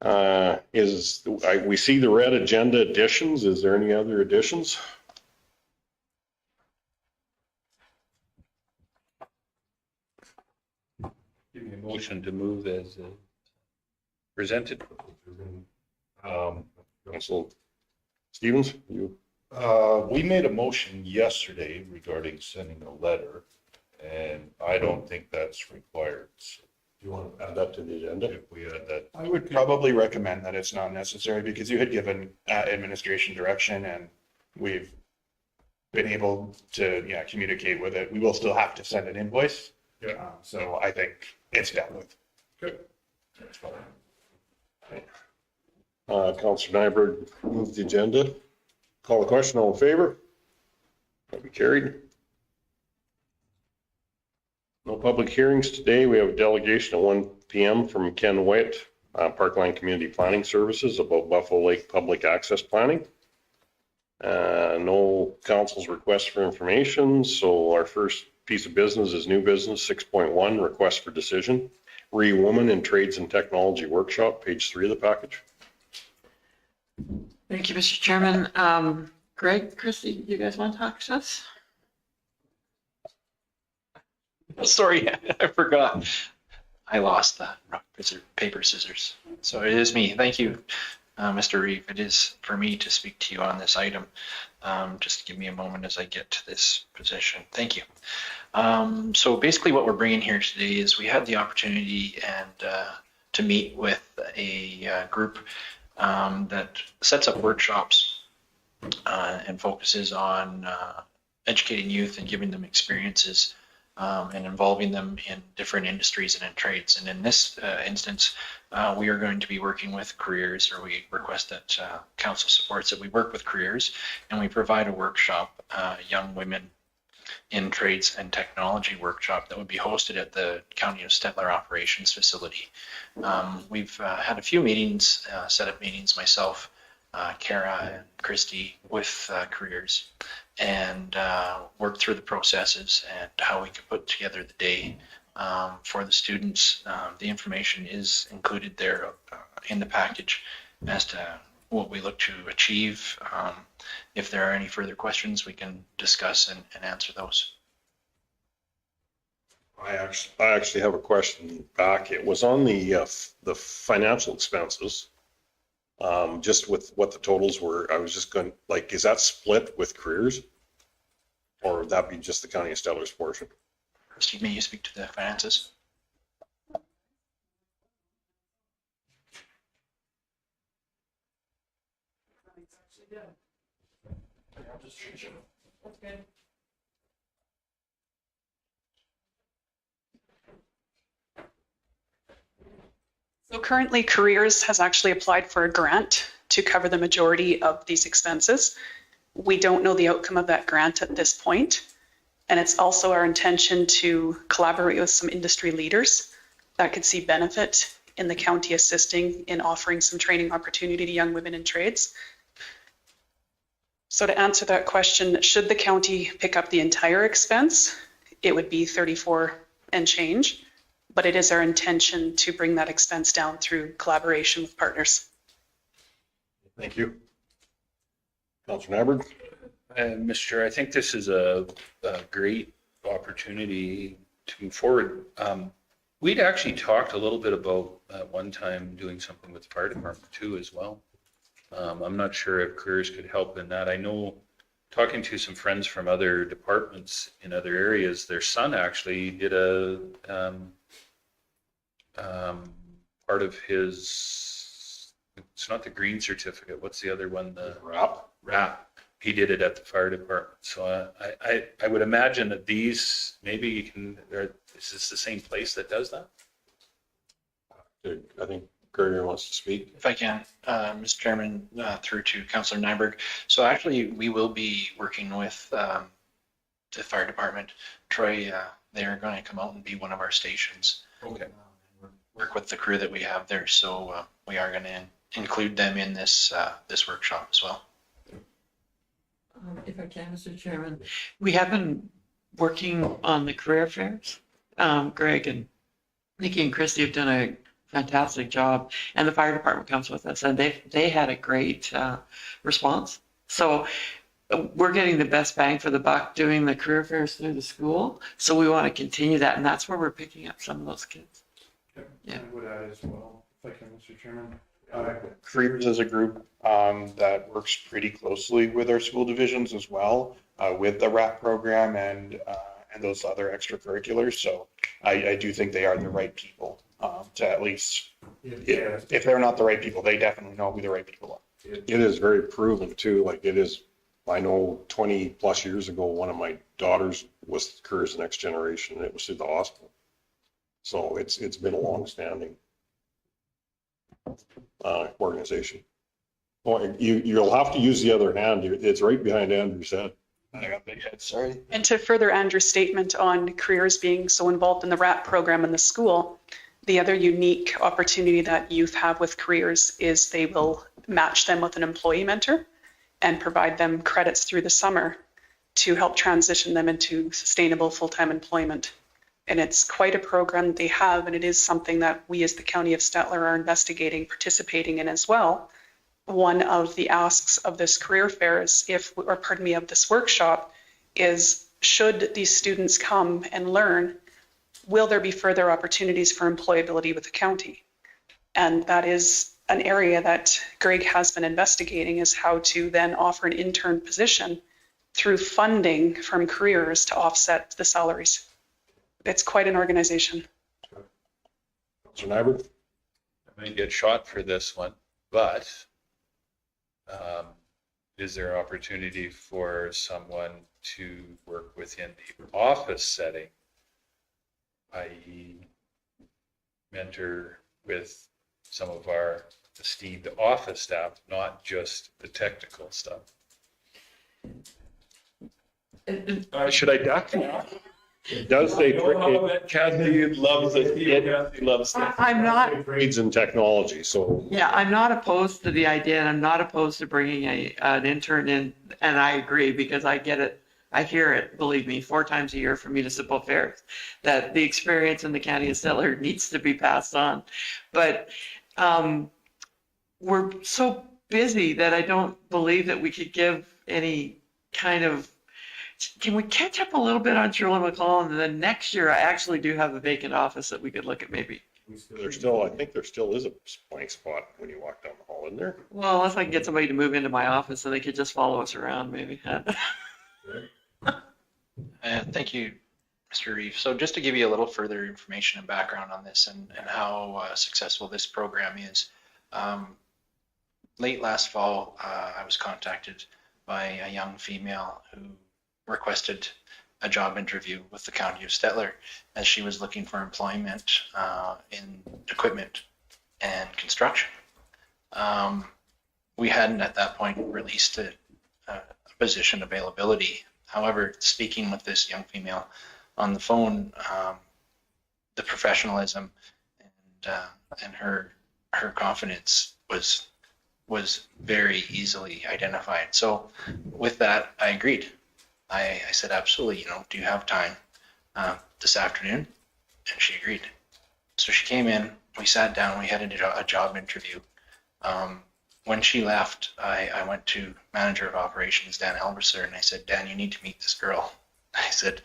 We see the red agenda additions. Is there any other additions? Give me a motion to move as presented. Council Stevens, you. We made a motion yesterday regarding sending a letter, and I don't think that's required. So Do you want to add that to the agenda? if we add that, I would probably recommend that it's not necessary because you had given administration direction and we've been able to communicate with it. We will still have to send an invoice. So I think it's dealt with. Good. Councillor Nyberg moved the agenda. Call the question. All in favor? That be carried. No public hearings today. We have a delegation at 1 p.m. from Ken White, Parkland Community Planning Services, about Buffalo Lake public access planning. No council's request for information. So our first piece of business is new business 6.1, request for decision. Woman in Trades and Technology Workshop, page 3 of the package. Thank you, Mr. Chairman. Greg, Christy, you guys want to talk to us? Sorry, I forgot. I lost that rock, paper, scissors. So it is me. Thank you, Mr. Reeve. It is for me to speak to you on this item. Just give me a moment as I get to this position. Thank you. So basically what we're bringing here today is we had the opportunity and to meet with a group that sets up workshops and focuses on educating youth and giving them experiences and involving them in different industries and in trades. And in this instance, we are going to be working with careers, or we request that council supports that we work with careers and we provide a workshop, young women in trades and technology workshop that would be hosted at the County of Stettler operations facility. We've had a few meetings, set up meetings myself, Kara and Christy with careers, and work through the processes and how we can put together the day for the students. The information is included there in the package as to what we look to achieve. If there are any further questions, we can discuss and answer those. I actually have a question back. It was on the financial expenses. Just with what the totals were, I was just going, like, is that split with careers? Or would that be just the County of Stettler's portion? Christy, may you speak to the finances? So currently Careers has actually applied for a grant to cover the majority of these expenses. We don't know the outcome of that grant at this point. And it's also our intention to collaborate with some industry leaders that could see benefit in the county assisting in offering some training opportunity to young women in trades. So to answer that question, should the county pick up the entire expense, it would be 34 and change, but it is our intention to bring that expense down through collaboration with partners. Thank you. Councillor Nyberg. Mr. Chair, I think this is a great opportunity to move forward. We'd actually talked a little bit about at one time doing something with the fire department too as well. I'm not sure if careers could help in that. I know, talking to some friends from other departments in other areas, their son actually did a part of his, it's not the green certificate, what's the other one? The RAP. He did it at the fire department. So I would imagine that these, maybe you can, is this the same place that does that? I think Courier wants to speak. If I can, Mr. Chairman, through to Councillor Nyberg. So actually, we will be working with the fire department. Troy, they are going to come out and be one of our stations. Okay. Work with the crew that we have there. So we are going to include them in this this workshop as well. If I can, Mr. Chairman, we have been working on the career fairs. Greg and Nikki and Christy have done a fantastic job. And the fire department comes with us, and they had a great response. So we're getting the best bang for the buck doing the career fairs through the school. So we want to continue that, and that's where we're picking up some of those kids. Yeah. I would add as well, if I can, Mr. Chairman. Careers as a group that works pretty closely with our school divisions as well, with the RAP program and those other extracurriculars. So I do think they are the right people to at least, if they're not the right people, they definitely know who the right people are. It is very proven too, like it is, I know 20 plus years ago, one of my daughters was Careers Next Generation, and it was through the hospital. So it's been a long-standing organization. Well, you'll have to use the other hand. It's right behind Andrew's head. I got big head, sorry. And to further Andrew's statement on careers being so involved in the RAP program in the school, the other unique opportunity that youth have with careers is they will match them with an employee mentor and provide them credits through the summer to help transition them into sustainable full-time employment. And it's quite a program they have, and it is something that we as the County of Stettler are investigating, participating in as well. One of the asks of this career fair is of this workshop is, should these students come and learn, will there be further opportunities for employability with the county? And that is an area that Greg has been investigating, is how to then offer an intern position through funding from careers to offset the salaries. It's quite an organization. Councilor Nyberg? I may get shot for this one, but is there opportunity for someone to work within the office setting, i.e. mentor with some of our esteemed office staff, not just the technical stuff? Should I duck? It does say Kathy loves it. Kathy loves it. I'm not, trades and technology, so yeah, I'm not opposed to the idea, and I'm not opposed to bringing an intern in, and I agree, because I get it. I hear it, believe me, 4 times a year from municipal affairs, that the experience in the county of Stettler needs to be passed on. But we're so busy that I don't believe that we could give any kind of, can we catch up a little bit on Shirley McCall? And then next year, I actually do have a vacant office that we could look at maybe. I think there still is a blank spot when you walk down the hall, isn't there? Well, unless I can get somebody to move into my office and they could just follow us around maybe. Thank you, Mr. Reeve. So just to give you a little further information and background on this and how successful this program is. Late last fall, I was contacted by a young female who requested a job interview with the County of Stettler as she was looking for employment in equipment and construction. We hadn't at that point released a position availability. However, speaking with this young female on the phone, the professionalism and her confidence was very easily identified. So with that, I agreed. I said, absolutely, do you have time this afternoon? And she agreed. So she came in, we sat down, we had a job interview. When she left, I went to manager of operations, Dan Elberser, and I said, Dan, you need to meet this girl. I said,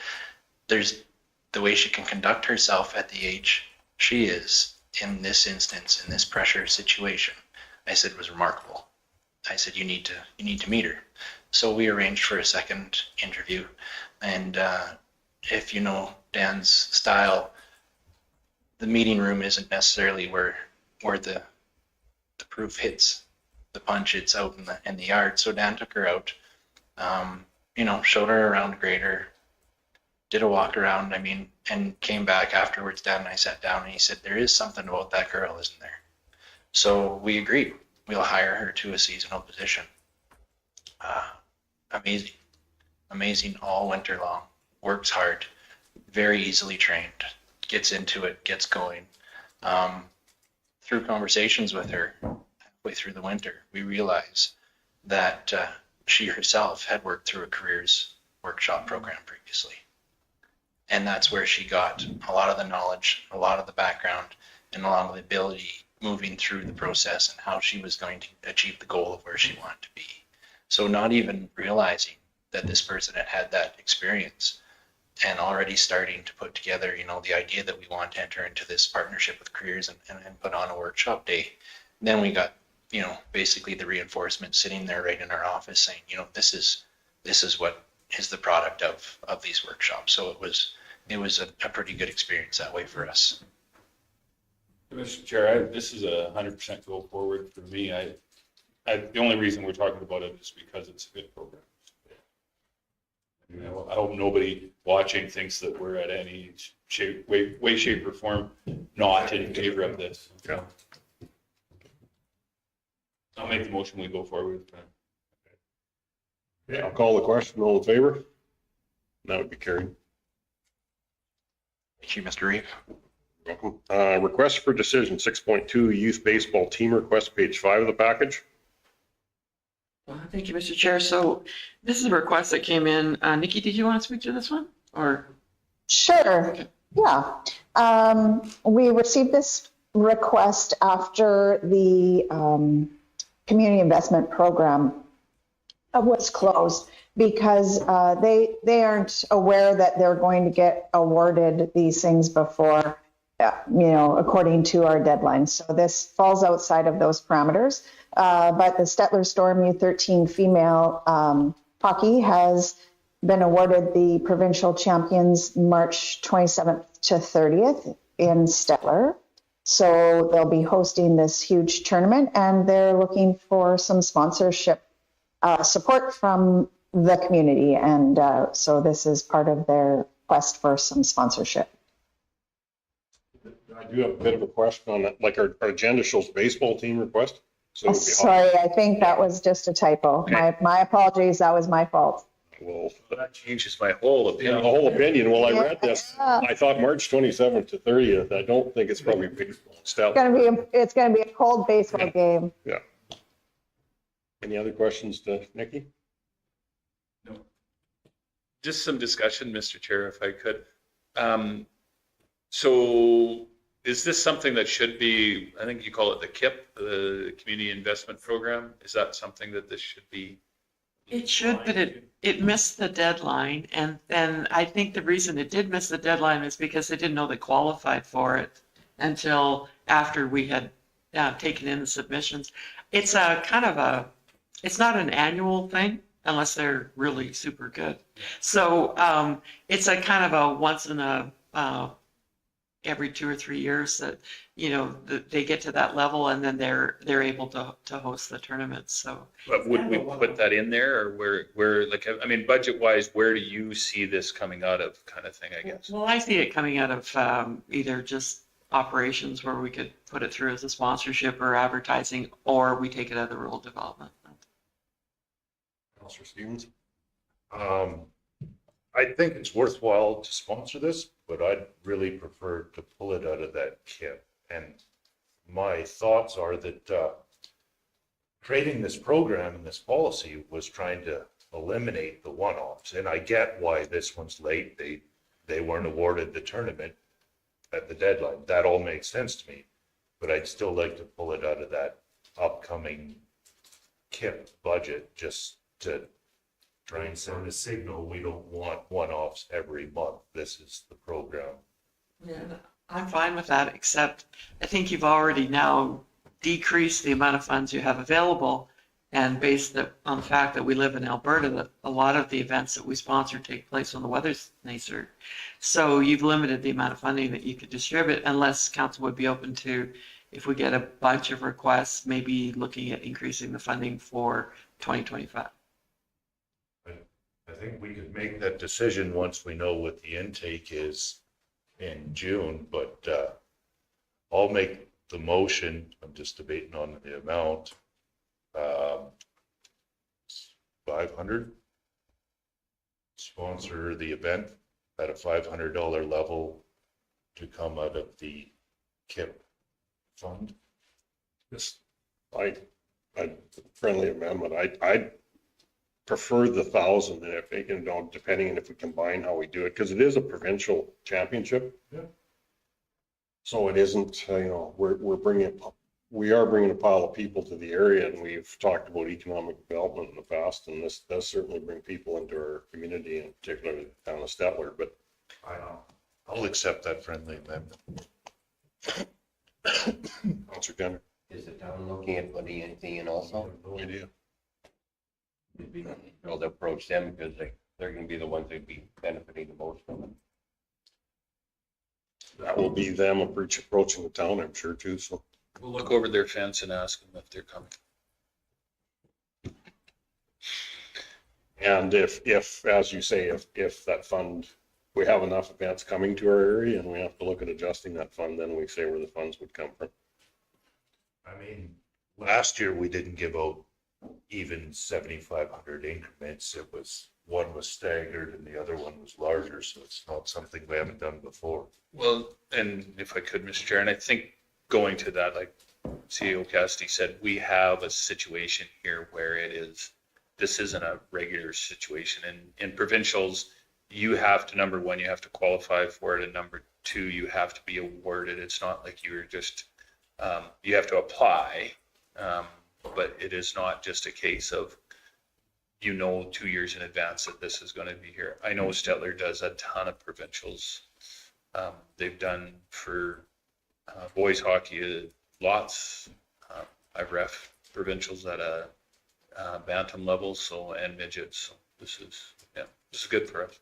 there's the way she can conduct herself at the age she is in this instance, in this pressure situation, I said was remarkable. I said, you need to meet her. So we arranged for a second interview. And if you know Dan's style, the meeting room isn't necessarily where the proof hits the punch. It's out in the yard. So Dan took her out, showed her around Greater, did a walk around, and came back afterwards. Dan and I sat down and he said, there is something about that girl, isn't there? So we agreed. We'll hire her to a seasonal position. Amazing all winter long, works hard, very easily trained, gets into it, gets going. Through conversations with her halfway through the winter, we realized that she herself had worked through a careers workshop program previously. And that's where she got a lot of the knowledge, a lot of the background, and along with ability moving through the process and how she was going to achieve the goal of where she wanted to be. So not even realizing that this person had had that experience and already starting to put together, you know, the idea that we want to enter into this partnership with careers and put on a workshop day. Then we got, you know, basically the reinforcement sitting there right in our office saying, you know, this is what is the product of these workshops. So it was a pretty good experience that way for us. Mr. Chair, this is 100% go forward for me. The only reason we're talking about it is because it's a good program. You know, I hope nobody watching thinks that we're at any way, shape, or form not in favor of this. Yeah. I'll make the motion. We go forward. Yeah, I'll call the question. All in favor? That would be carried. Thank you, Mr. Reeve. Welcome. Request for decision 6.2 youth baseball team request, page 5 of the package. Thank you, Mr. Chair. So this is a request that came in. Nikki, did you want to speak to this one? Or Sure. Okay. Yeah. We received this request after the community investment program was closed because they aren't aware that they're going to get awarded these things before, according to our deadline. So this falls outside of those parameters. But the Stettler Storm U13 female hockey has been awarded the provincial champions March 27th to 30th in Stettler. So they'll be hosting this huge tournament and they're looking for some sponsorship support from the community. And so this is part of their quest for some sponsorship. I do have a bit of a question on that. Like our agenda shows baseball team request. So it would be Sorry, I think that was just a typo. Okay. My apologies. That was my fault. well, That changes my whole yeah, opinion. the whole opinion. Well, I read this. I thought March 27th to 30th. I don't think it's probably baseball. It's gonna be a cold baseball game. Yeah. Any other questions to Nikki? Just some discussion, Mr. Chair, if I could. So is this something that should be, I think you call it the KIP, the Community Investment Program? Is that something that this should be? it should, but it missed the deadline. And then I think the reason it did miss the deadline is because they didn't know they qualified for it until after we had taken in the submissions. It's a kind of it's not an annual thing unless they're really super good. So it's a kind of a once in a every 2 or 3 years that they get to that level and then they're able to host the tournament. So But would we put that in there, or where like, I mean, budget wise, where do you see this coming out of, kind of thing, I guess? well, I see it coming out of either just operations where we could put it through as a sponsorship or advertising, or we take it out of the rural development. Councilor Stevens? I think it's worthwhile to sponsor this, but I'd really prefer to pull it out of that KIP. And my thoughts are that creating this program and this policy was trying to eliminate the one-offs. And I get why this one's late. They weren't awarded the tournament at the deadline. That all makes sense to me. But I'd still like to pull it out of that upcoming KIP budget just to try and send a signal. We don't want one-offs every month. This is the program. Yeah, I'm fine with that, except I think you've already now decreased the amount of funds you have available, and based on the fact that we live in Alberta, that a lot of the events that we sponsor take place when the weather's nicer. So you've limited the amount of funding that you could distribute, unless council would be open to, if we get a bunch of requests, maybe looking at increasing the funding for 2025. I think we could make that decision once we know what the intake is in June, but I'll make the motion. I'm just debating on the amount. 500. Sponsor the event at a $500 level to come out of the KIP fund. Yes. I friendly amendment. I'd prefer the 1,000, and if depending on if we combine how we do it, because it is a provincial championship. Yeah. So it isn't, we are bringing a pile of people to the area, and we've talked about economic development in the past, and this does certainly bring people into our community, and particularly the town of Stettler, but I'll accept that friendly amendment. Councillor Jenner, Is the town looking at putting anything in also? no idea. I'll approach them because they're gonna be the ones that'd be benefiting the most from it. That will be them approaching the town, I'm sure too, so. We'll look over their fence and ask them if they're coming. And if, as you say, if that fund, we have enough events coming to our area and we have to look at adjusting that fund, then we say where the funds would come from. I mean, last year we didn't give out even 7,500 increments. It was, one was staggered and the other one was larger, so it's not something we haven't done before. Well, and if I could, Mr. Chair, and I think going to that, like CEO Cassidy said, we have a situation here where this isn't a regular situation. And in provincials, you have to, number one, you have to qualify for it. And number two, you have to be awarded. It's not like you're just, you have to apply. But it is not just a case of, 2 years in advance that this is going to be here. I know Stettler does a ton of provincials. They've done for boys hockey lots. I've ref provincials at a bantam level, and midgets. So this is good for us.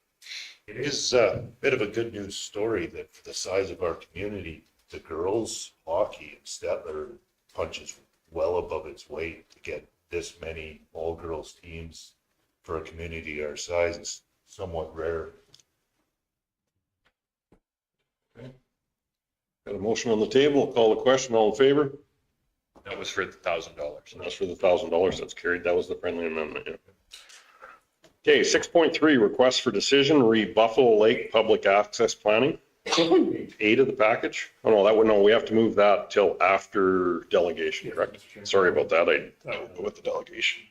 It is a bit of a good news story that for the size of our community, the girls hockey in Stettler punches well above its weight. To get this many all-girls teams for a community our size is somewhat rare. Got a motion on the table, call the question, all in favor? That was for the $1,000. And that's for the $1,000 that's carried, that was the friendly amendment, yeah. Okay, 6.3, request for decision, Buffalo Lake Public Access Planning. 8 of the package. Oh, no, we have to move that till after delegation, correct? Sorry about that, That will go with the delegation.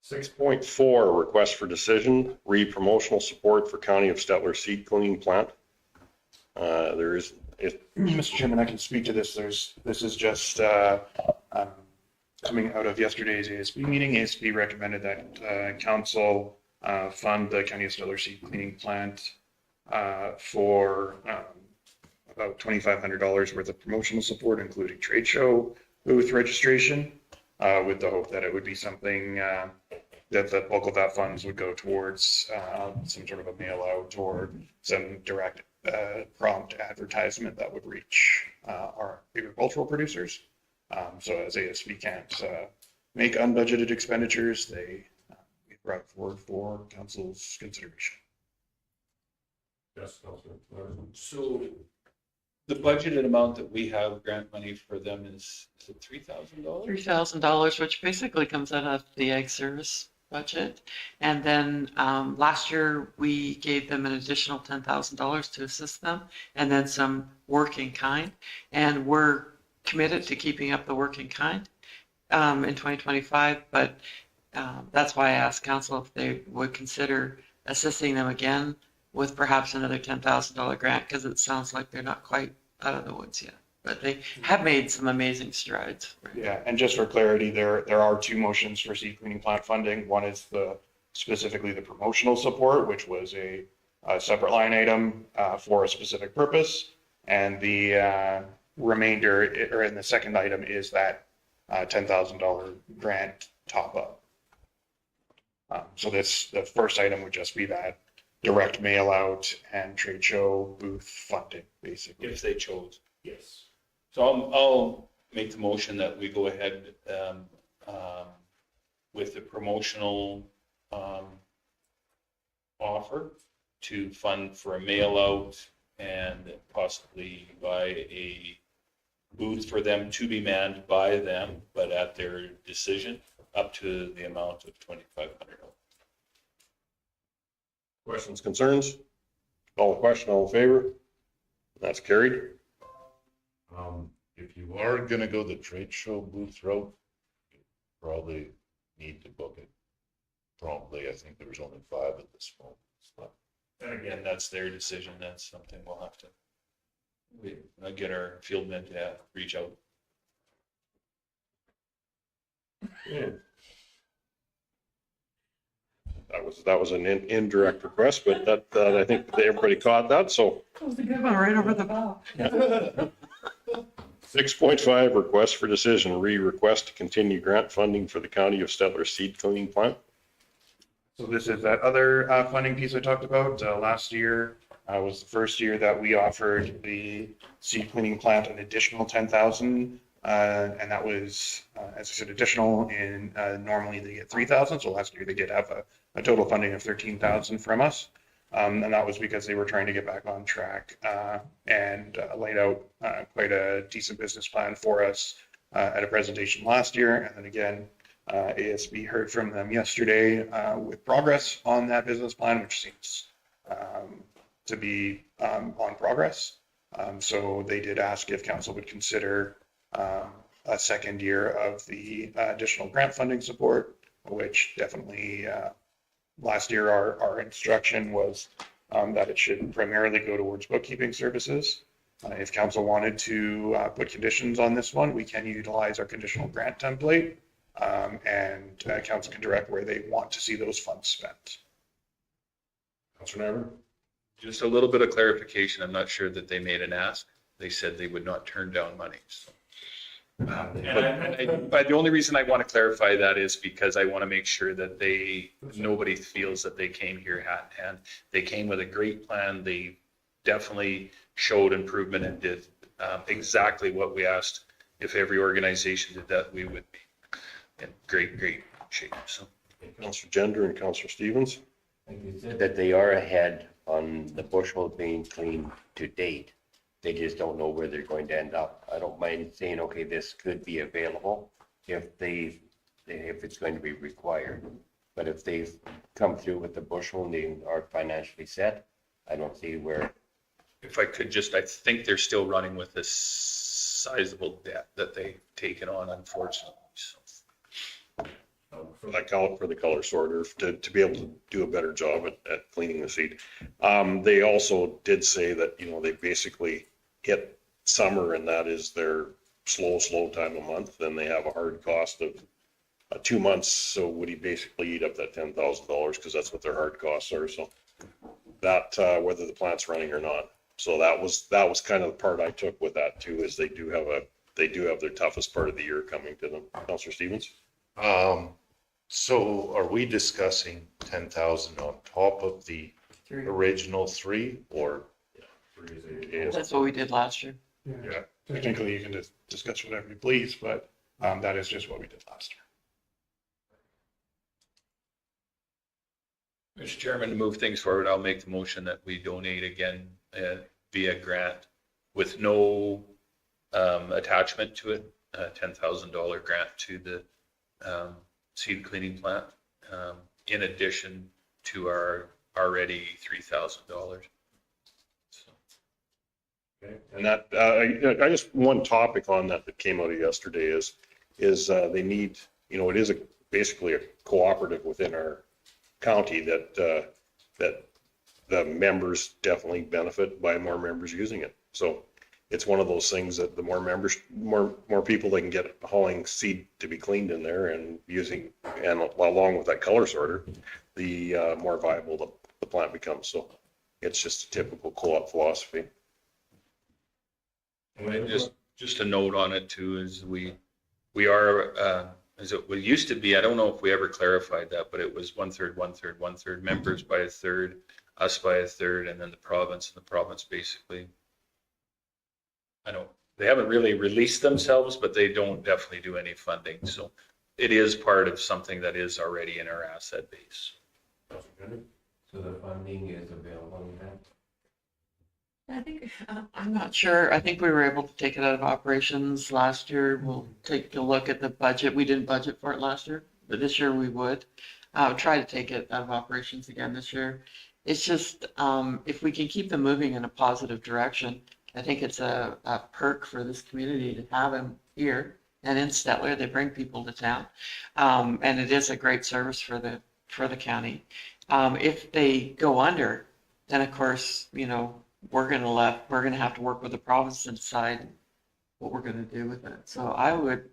6.4, request for decision, promotional support for County of Stettler seed cleaning plant. Mr. Chairman, I can speak to this. This is just coming out of yesterday's ASB meeting. ASB recommended that council fund the County of Stettler seed cleaning plant for about $2,500 worth of promotional support, including trade show booth registration, with the hope that it would be something that the bulk of that funds would go towards some sort of a mail out or some direct prompt advertisement that would reach our agricultural producers. So as ASB can't make unbudgeted expenditures, they brought forward for council's consideration. Yes, Councilor. So the budgeted amount that we have grant money for them is it $3,000? $3,000, which basically comes out of the Ag Service budget. And then last year, we gave them an additional $10,000 to assist them, and then some work in kind. And we're committed to keeping up the work in kind in 2025, but that's why I asked council if they would consider assisting them again with perhaps another $10,000 grant, because it sounds like they're not quite out of the woods yet, but they have made some amazing strides. Yeah, and just for clarity, there are 2 motions for seed cleaning plant funding. One is specifically the promotional support, which was a separate line item for a specific purpose, and the remainder, or in the second item, is that $10,000 grant top up. So the first item would just be that direct mail out and trade show booth funding, basically. If they chose. Yes. So I'll make the motion that we go ahead with the promotional offer to fund for a mail out and possibly buy a booth for them to be manned by them, but at their decision, up to the amount of $2,500. Questions, concerns? Call the question, all in favor? That's carried. If you are gonna go the trade show booth route, you probably need to book it promptly. I think there was only 5 at this moment. So And again, that's their decision. That's something we'll have to get our field men to reach out. That was an indirect request, but that I think everybody caught that, so. That was a good one, right over the bow. 6.5, request for decision, request to continue grant funding for the County of Stettler seed cleaning plant. So this is that other funding piece I talked about. Last year was the first year that we offered the seed cleaning plant an additional 10,000. And that was, as I said, additional in, normally they get 3,000. So last year they did have a total funding of 13,000 from us. And that was because they were trying to get back on track and laid out quite a decent business plan for us at a presentation last year. And then again, ASB heard from them yesterday with progress on that business plan, which seems to be on progress. So they did ask if council would consider a second year of the additional grant funding support, which definitely last year our instruction was that it should primarily go towards bookkeeping services. If council wanted to put conditions on this one, we can utilize our conditional grant template, and council can direct where they want to see those funds spent. Councilor Navarro? Just a little bit of clarification. I'm not sure that they made an ask. They said they would not turn down money. So. But the only reason I want to clarify that is because I want to make sure that nobody feels that they came here hat in hand. They came with a great plan. They definitely showed improvement and did exactly what we asked. If every organization did that, we would be in great shape. So, Councilor Gender and Councilor Stevens? You said that they are ahead on the bushel being cleaned to date. They just don't know where they're going to end up. I don't mind saying, okay, this could be available if it's going to be required. But if they've come through with the bushel and they are financially set, I don't see where. if I could just, I think they're still running with this sizable debt that they've taken on, unfortunately. So. For the color sorter to be able to do a better job at cleaning the seed. They also did say that, they basically hit summer and that is their slow time of month. Then they have a hard cost of 2 months. So would he basically eat up that $10,000 because that's what their hard costs are. So that, whether the plant's running or not. So that was kind of the part I took with that too, is they do have their toughest part of the year coming to them. Councilor Stevens? So are we discussing 10,000 on top of the original 3 or? That's what we did last year. Yeah. Technically, you can just discuss whatever you please, but that is just what we did last year. Mr. Chairman, to move things forward, I'll make the motion that we donate again via grant with no attachment to it, a $10,000 grant to the seed cleaning plant, in addition to our already $3,000. So. Okay. And that I just one topic on that came out of yesterday is they need, it is basically a cooperative within our county that the members definitely benefit by more members using it. So it's one of those things that the more members, more people they can get hauling seed to be cleaned in there and using, and along with that color sorter, the more viable the plant becomes. So it's just a typical co-op philosophy. And just a note on it too is we are as it used to be. I don't know if we ever clarified that, but it was 1/3 members by a third, us by a third, and then the province, and the province basically. They haven't really released themselves, but they don't definitely do any funding. So it is part of something that is already in our asset base. So the funding is available in that? I think, I'm not sure. I think we were able to take it out of operations last year. We'll take a look at the budget. We didn't budget for it last year, but this year we would. Try to take it out of operations again this year. It's just, if we can keep them moving in a positive direction, I think it's a perk for this community to have them here and in Stettler. They bring people to town, and it is a great service for the county. If they go under, then of course, you know, we're gonna have to work with the province and decide what we're gonna do with it. So I would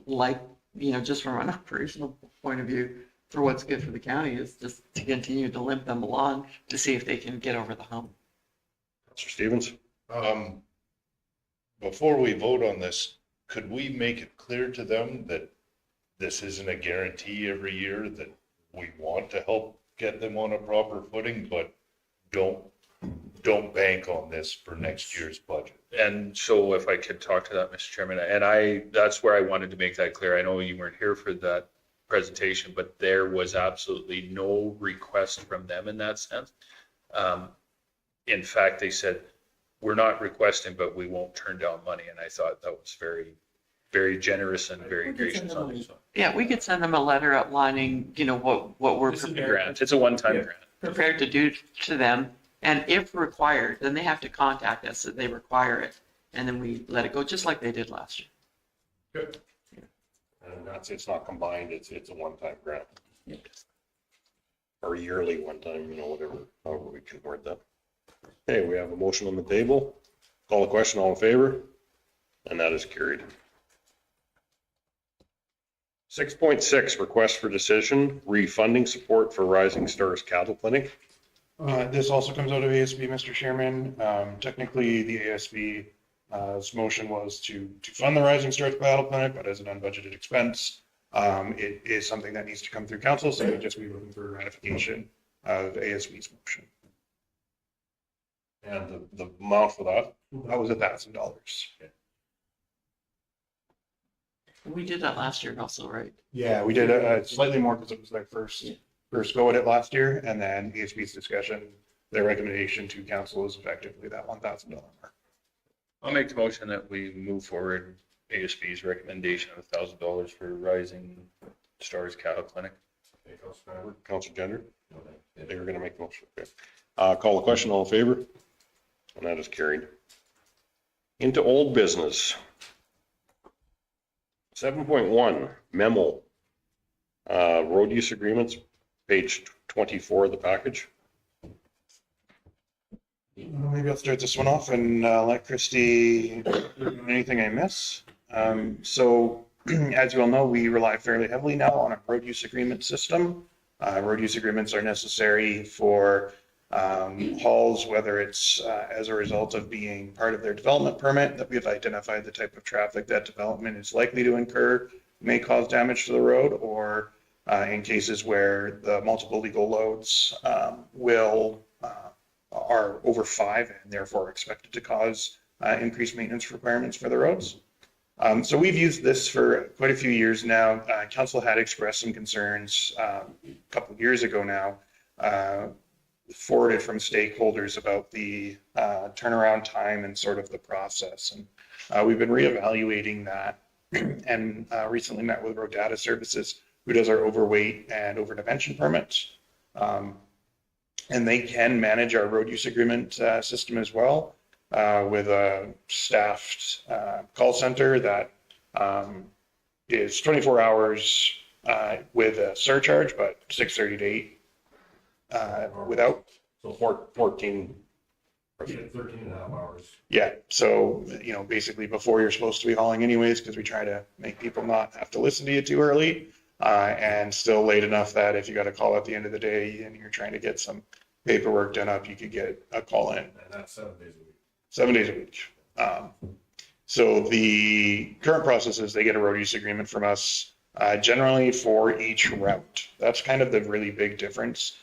like, you know, just from an operational point of view, for what's good for the county is just to continue to limp them along to see if they can get over the hump. Mr. Stevens? Before we vote on this, could we make it clear to them that this isn't a guarantee every year, that we want to help get them on a proper footing, but don't bank on this for next year's budget? And so if I could talk to that, Mr. Chairman, and that's where I wanted to make that clear. I know you weren't here for that presentation, but there was absolutely no request from them in that sense. In fact, they said, we're not requesting, but we won't turn down money. And I thought that was very, very generous and very gracious on them. Yeah, we could send them a letter outlining, you know, what we're This is a prepared, grant. It's a one-time grant. prepared to do to them. And if required, then they have to contact us if they require it. And then we let it go, just like they did last year. Good. And it's not combined, it's a one-time grant. Yeah. Or yearly one-time, you know, whatever, however we can word that. Okay, we have a motion on the table. Call the question, all in favor? And that is carried. 6.6, request for decision, refunding support for Rising Stars Cattle Clinic. This also comes out of ASB, Mr. Chairman. Technically, the ASB's motion was to fund the Rising Stars Battle Clinic, but as an unbudgeted expense. It is something that needs to come through council, so we just be looking for ratification of ASB's motion. And the amount for that? That was $1,000. We did that last year also, right? Yeah, we did slightly more because it was their first go at it last year, and then ASB's discussion, their recommendation to council is effectively that $1,000 mark. I'll make the motion that we move forward ASB's recommendation of $1,000 for Rising Stars Cattle Clinic. Councilor Gender? They were going to make the motion. Okay. Call the question, all in favor? And that is carried. Into old business. 7.1, memo. Road use agreements, page 24 of the package. Maybe I'll start this one off and let Christy do anything I miss. So as you all know, we rely fairly heavily now on a road use agreement system. Road use agreements are necessary for hauls, whether it's as a result of being part of their development permit, that we've identified the type of traffic that development is likely to incur, may cause damage to the road, or in cases where the multiple legal loads are over 5 and therefore expected to cause increased maintenance requirements for the roads. So we've used this for quite a few years now. Council had expressed some concerns a couple of years ago now, forwarded from stakeholders about the turnaround time and sort of the process. And we've been reevaluating that and recently met with Road Data Services, who does our overweight and overdimension permits. And they can manage our road use agreement system as well with a staffed call center that is 24 hours with a surcharge, but 6:30 to 8 without. So 14. 13 and a half hours. Yeah, so, you know, basically before you're supposed to be hauling anyways, because we try to make people not have to listen to you too early, and still late enough that if you got a call at the end of the day and you're trying to get some paperwork done up, you could get a call in. And that's 7 days a week. 7 days a week. So the current process is they get a road use agreement from us, generally for each route. That's kind of the really big difference.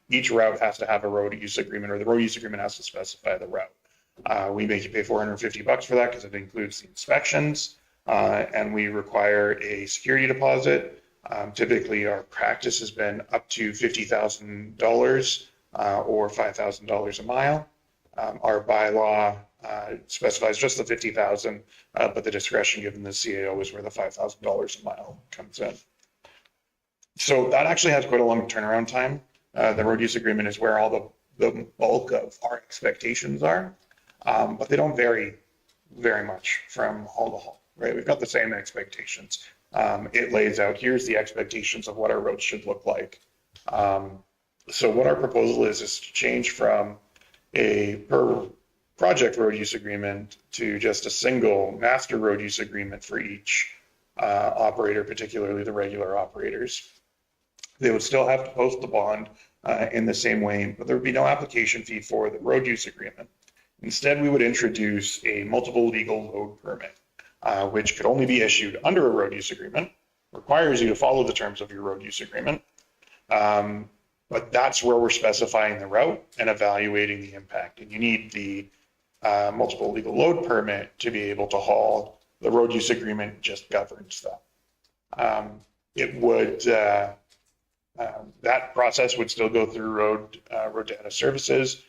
Each route has to have a road use agreement, or the road use agreement has to specify the route. We make you pay $450 for that because it includes the inspections, and we require a security deposit. Typically, our practice has been up to $50,000 or $5,000 a mile. Our bylaw specifies just the $50,000, but the discretion given the CAO is where the $5,000 a mile comes in. So that actually has quite a long turnaround time. The road use agreement is where all the bulk of our expectations are, but they don't vary very much from haul to haul, right? We've got the same expectations. It lays out, here's the expectations of what our roads should look like. So what our proposal is to change from a per project road use agreement to just a single master road use agreement for each operator, particularly the regular operators. They would still have to post the bond in the same way, but there would be no application fee for the road use agreement. Instead, we would introduce a multiple legal load permit, which could only be issued under a road use agreement, requires you to follow the terms of your road use agreement. But that's where we're specifying the route and evaluating the impact. And you need the multiple legal load permit to be able to haul. The road use agreement just governs that. It would, that process would still go through road data services.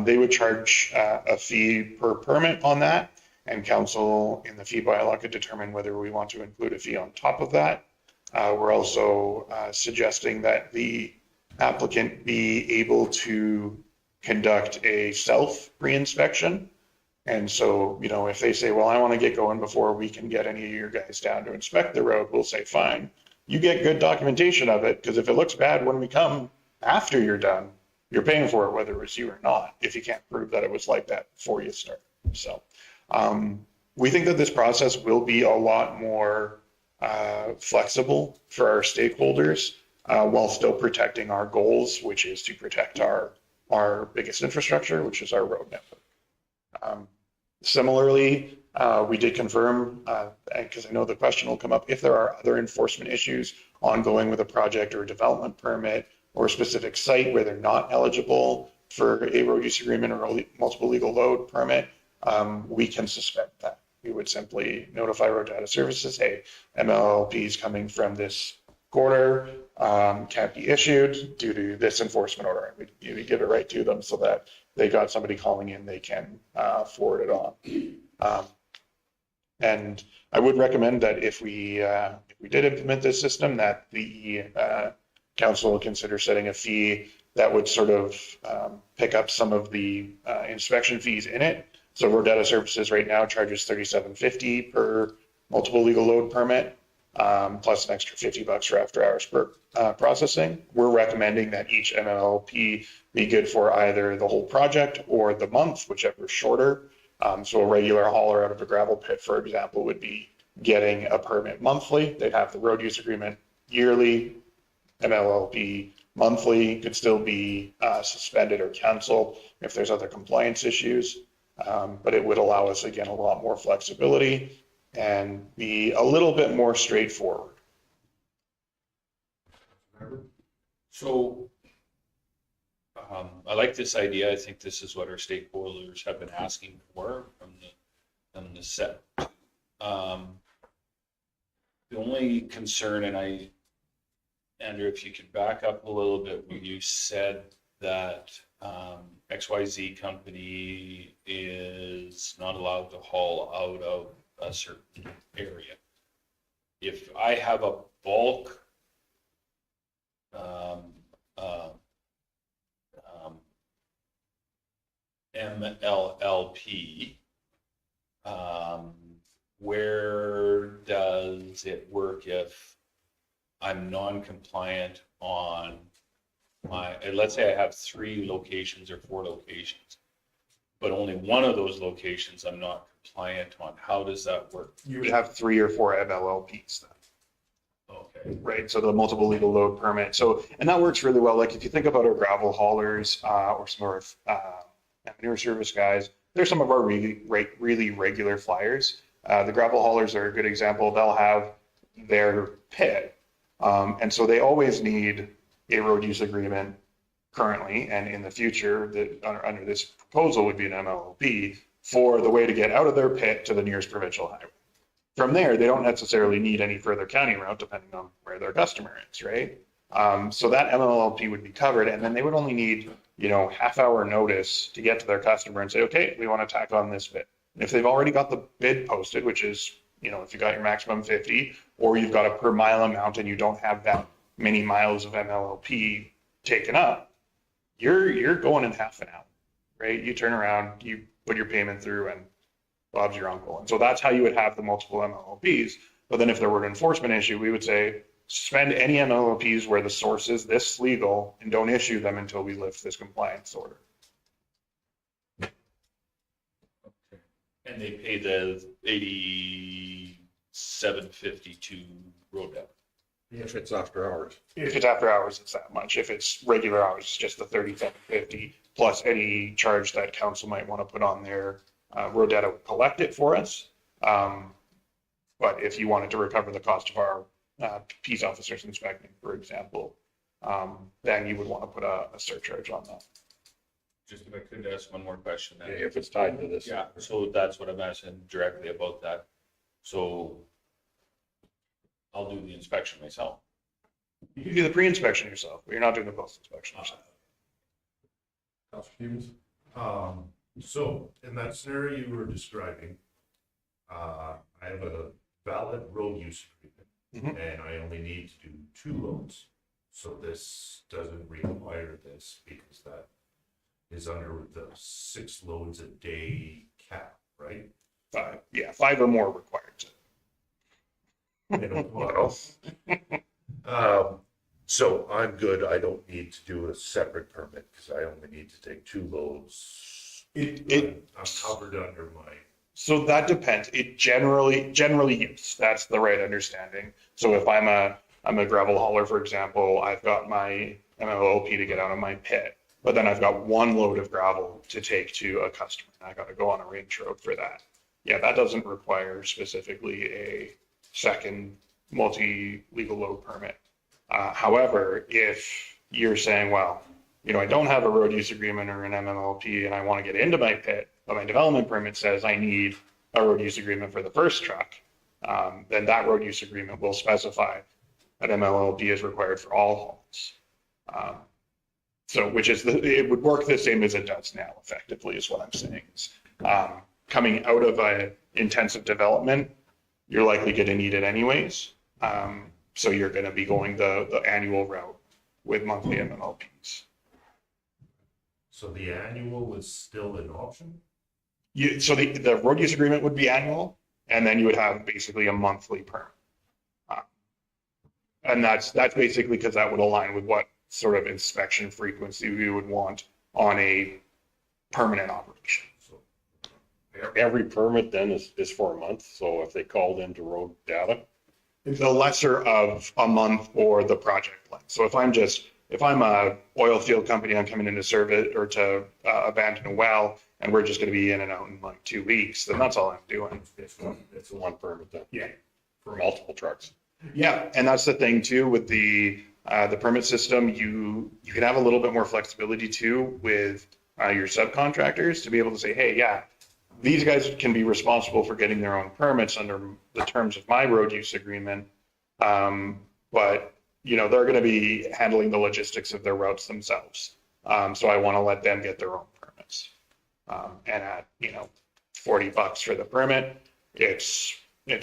They would charge a fee per permit on that, and council in the fee bylaw could determine whether we want to include a fee on top of that. We're also suggesting that the applicant be able to conduct a self re-inspection. And so, you know, if they say, well, I want to get going before we can get any of your guys down to inspect the road, we'll say, fine, you get good documentation of it, because if it looks bad when we come after you're done, you're paying for it, whether it was you or not, if you can't prove that it was like that before you start. So we think that this process will be a lot more flexible for our stakeholders while still protecting our goals, which is to protect our biggest infrastructure, which is our road network. Similarly, we did confirm, because I know the question will come up, if there are other enforcement issues ongoing with a project or a development permit or a specific site where they're not eligible for a road use agreement or multiple legal load permit, we can suspend that. We would simply notify road data services, hey, MLLPs coming from this quarter can't be issued due to this enforcement order. We give it right to them so that they got somebody calling in, they can forward it on. And I would recommend that if we did implement this system, that the council will consider setting a fee that would sort of pick up some of the inspection fees in it. So road data services right now charges $37.50 per multiple legal load permit, plus an extra $50 for after hours per processing. We're recommending that each MLLP be good for either the whole project or the month, whichever is shorter. So a regular hauler out of a gravel pit, for example, would be getting a permit monthly. They'd have the road use agreement yearly. MLLP monthly could still be suspended or canceled if there's other compliance issues. But it would allow us, again, a lot more flexibility and be a little bit more straightforward. So I like this idea. I think this is what our stakeholders have been asking for from the set. The only concern, and Andrew, if you could back up a little bit, when you said that XYZ company is not allowed to haul out of a certain area. If I have a bulk MLLP, where does it work if I'm non-compliant on let's say I have 3 locations or 4 locations, but only one of those locations I'm not compliant on? How does that work? You would have 3 or 4 MLLPs then. Okay. Right, so the multiple legal load permit. So, and that works really well. Like if you think about our gravel haulers or some of our manure service guys, they're some of our really regular flyers. The gravel haulers are a good example. They'll have their pit, and so they always need a road use agreement currently, and in the future, that under this proposal would be an MLLP for the way to get out of their pit to the nearest provincial highway. From there, they don't necessarily need any further county route, depending on where their customer is, right? So that MLLP would be covered, and then they would only need, half-hour notice to get to their customer and say, okay, we want to tack on this bid. And if they've already got the bid posted, which is, if you got your maximum 50, or you've got a per mile amount and you don't have that many miles of MLLP taken up, you're going in half an hour, right? You turn around, you put your payment through, and Bob's your uncle. And so that's how you would have the multiple MLLPs. But then if there were an enforcement issue, we would say, suspend any MLOPs where the source is this legal and don't issue them until we lift this compliance order. And they pay the 87.50 to road debt. If it's after hours. If it's after hours, it's that much. If it's regular hours, it's just the 37.50 plus any charge that council might want to put on there. Road data would collect it for us. But if you wanted to recover the cost of our peace officers inspecting, for example, then you would want to put a surcharge on that. Just if I could ask one more question. then. If it's tied to this. Yeah, so that's what I'm asking directly about that. So I'll do the inspection myself. You can do the pre-inspection yourself, but you're not doing the post-inspection yourself. Councilor Stevens? So in that scenario you were describing, I have a valid road use agreement and I only need to do 2 loads. So this doesn't require this because that is under the 6 loads a day cap, right? 5, yeah, 5 or more required. So I'm good. I don't need to do a separate permit because I only need to take 2 loads. I'm covered under my. So that depends. It generally yes, that's the right understanding. So if I'm a gravel hauler, for example, I've got my MLOP to get out of my pit, but then I've got 1 load of gravel to take to a customer. And I got to go on a range road for that. Yeah, that doesn't require specifically a second multi-legal load permit. However, if you're saying, well, I don't have a road use agreement or an MMLP and I want to get into my pit, but my development permit says I need a road use agreement for the first truck, then that road use agreement will specify that MLLP is required for all hauls. So, it would work the same as it does now, effectively, is what I'm saying. Coming out of an intensive development, you're likely going to need it anyways. So you're going to be going the annual route with monthly MMLPs. So the annual is still an option? So the road use agreement would be annual, and then you would have basically a monthly permit. And that's basically because that would align with what sort of inspection frequency we would want on a permanent operation. Every permit then is for a month. So if they called into road data. The lesser of a month or the project plan. So if I'm a oil field company, I'm coming in to serve it or to abandon a well, and we're just going to be in and out in like 2 weeks, then that's all I'm doing. It's 1 permit then. Yeah. For multiple trucks. Yeah, and that's the thing too with the permit system. You can have a little bit more flexibility too with your subcontractors to be able to say, hey, yeah, these guys can be responsible for getting their own permits under the terms of my road use agreement. But they're going to be handling the logistics of their routes themselves. So I want to let them get their own permits. And at, $40 for the permit, it's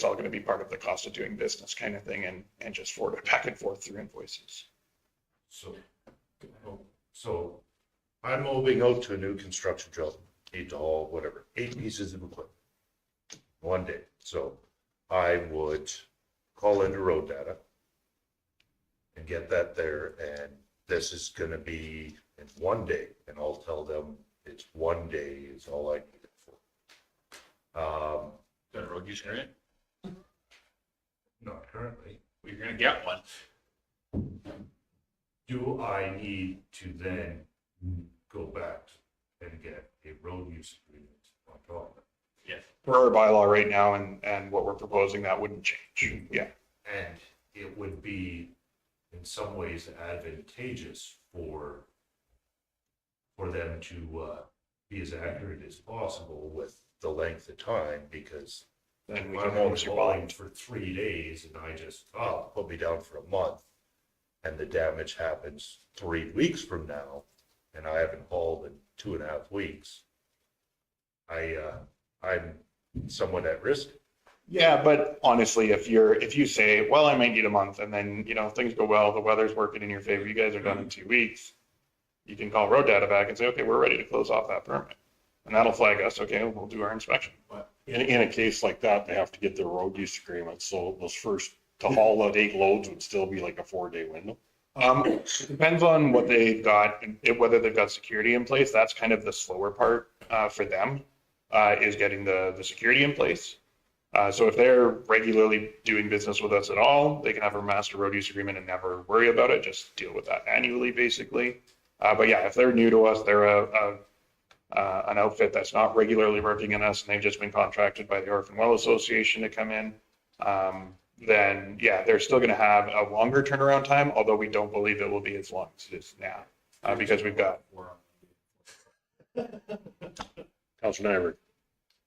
all going to be part of the cost of doing business kind of thing and just forward it back and forth through invoices. So I'm moving out to a new construction job, need to haul whatever, 8 pieces of equipment, 1 day. So I would call into road data and get that there. And this is going to be in 1 day. And I'll tell them it's 1 day is all I need it for. Got a road use agreement? Not currently. We're going to get one. Do I need to then go back and get a road use agreement on top of it? Yes. For our bylaw right now and what we're proposing, that wouldn't change. Yeah. And it would be in some ways advantageous for them to be as accurate as possible with the length of time, because Then we I'm can only manage your hauling volume. for 3 days and I just, put me down for a month. And the damage happens 3 weeks from now and I haven't hauled in 2.5 weeks. I'm somewhat at risk. Yeah, but honestly, if you say, well, I might need a month, and then things go well, the weather's working in your favor, you guys are done in 2 weeks, you can call road data back and say, okay, we're ready to close off that permit, and that'll flag us. Okay, we'll do our inspection. In a case like that, they have to get their road use agreement. So those first to haul out 8 loads would still be like a 4-day window? It depends on what they've got, and whether they've got security in place. That's kind of the slower part for them, is getting the security in place. So if they're regularly doing business with us at all, they can have a master road use agreement and never worry about it, just deal with that annually, basically. But yeah, if they're new to us, they're an outfit that's not regularly working in us, and they've just been contracted by the Orphan Well Association to come in, then yeah, they're still gonna have a longer turnaround time, although we don't believe it will be as long as it is now, because we've got. Councilor Nyberg.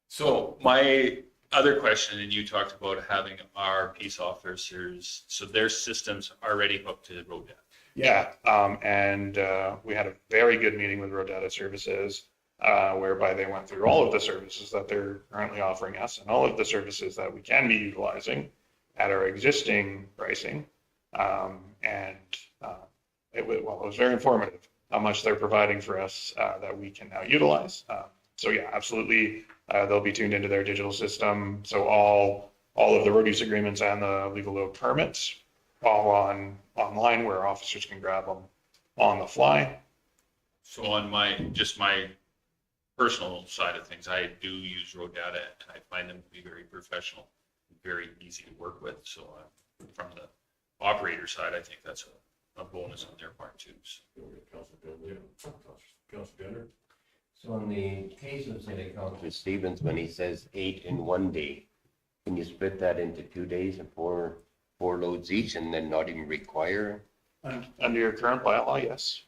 So my other question, and you talked about having our peace officers, so their systems already hooked to road data. Yeah, and we had a very good meeting with Road Data Services, whereby they went through all of the services that they're currently offering us and all of the services that we can be utilizing at our existing pricing. And it was very informative how much they're providing for us that we can now utilize. So yeah, absolutely, they'll be tuned into their digital system. So all of the road use agreements and the legal load permits all online, where officers can grab them on the fly. So on my personal side of things, I do use road data, and I find them to be very professional, very easy to work with. So from the operator side, I think that's a bonus on their part too. So in the case of, say, Councilor Stevens, when he says 8 in 1 day, can you split that into 2 days and four loads each, and then not even require? Under your current bylaw, yes.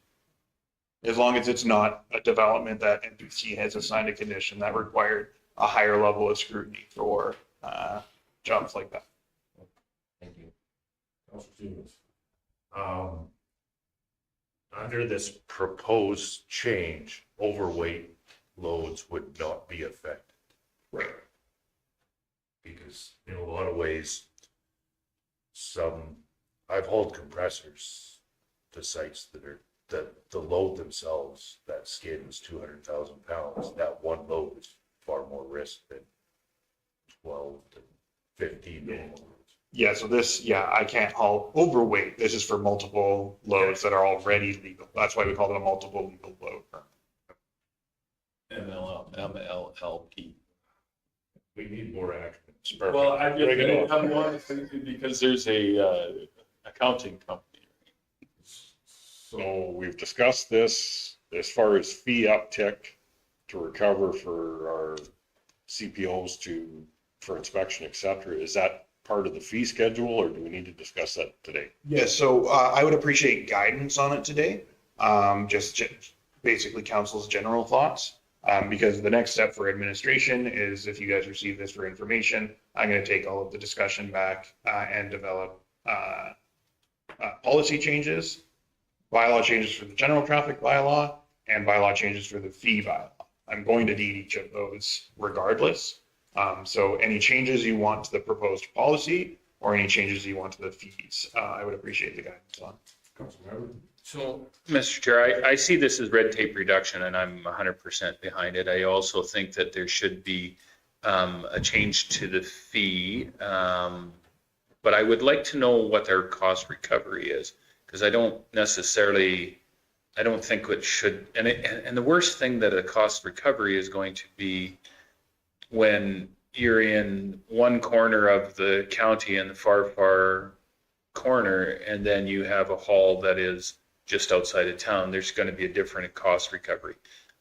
As long as it's not a development that NPC has assigned a condition that required a higher level of scrutiny for jobs like that. Thank you. Councilor Stevens. Under this proposed change, overweight loads would not be affected. Right. Because in a lot of ways, I've hauled compressors to sites that the load themselves, that skid is 200,000 pounds. That one load is far more risk than 12 to 15 normal loads. Yeah, so I can't haul overweight. This is for multiple loads that are already legal. That's why we call it a multiple legal load. MLLP. We need more acronyms. Well, I Bring it on. want because there's a accounting company. So we've discussed this as far as fee uptick to recover for our CPOs for inspection, et cetera. Is that part of the fee schedule, or do we need to discuss that today? Yeah, so I would appreciate guidance on it today. Just basically council's general thoughts. Because the next step for administration is, if you guys receive this for information, I'm going to take all of the discussion back and develop policy changes, bylaw changes for the general traffic bylaw, and bylaw changes for the fee bylaw. I'm going to need each of those regardless. So any changes you want to the proposed policy or any changes you want to the fees, I would appreciate the guidance on. So, Mr. Chair, I see this as red tape reduction, and I'm 100% behind it. I also think that there should be a change to the fee, but I would like to know what their cost recovery is, because I don't think it should, and the worst thing that a cost recovery is going to be when you're in one corner of the county in the far corner, and then you have a haul that is just outside of town. There's going to be a different cost recovery.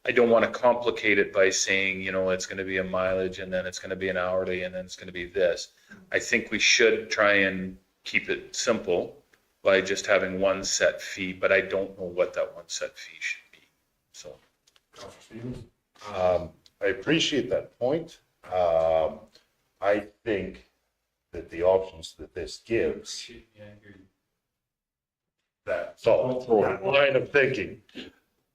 I don't want to complicate it by saying, it's going to be a mileage, and then it's going to be an hourly, and then it's going to be this. I think we should try and keep it simple by just having one set fee, but I don't know what that one set fee should be. So, I appreciate that point. I think that the options that this gives, that's all line of thinking.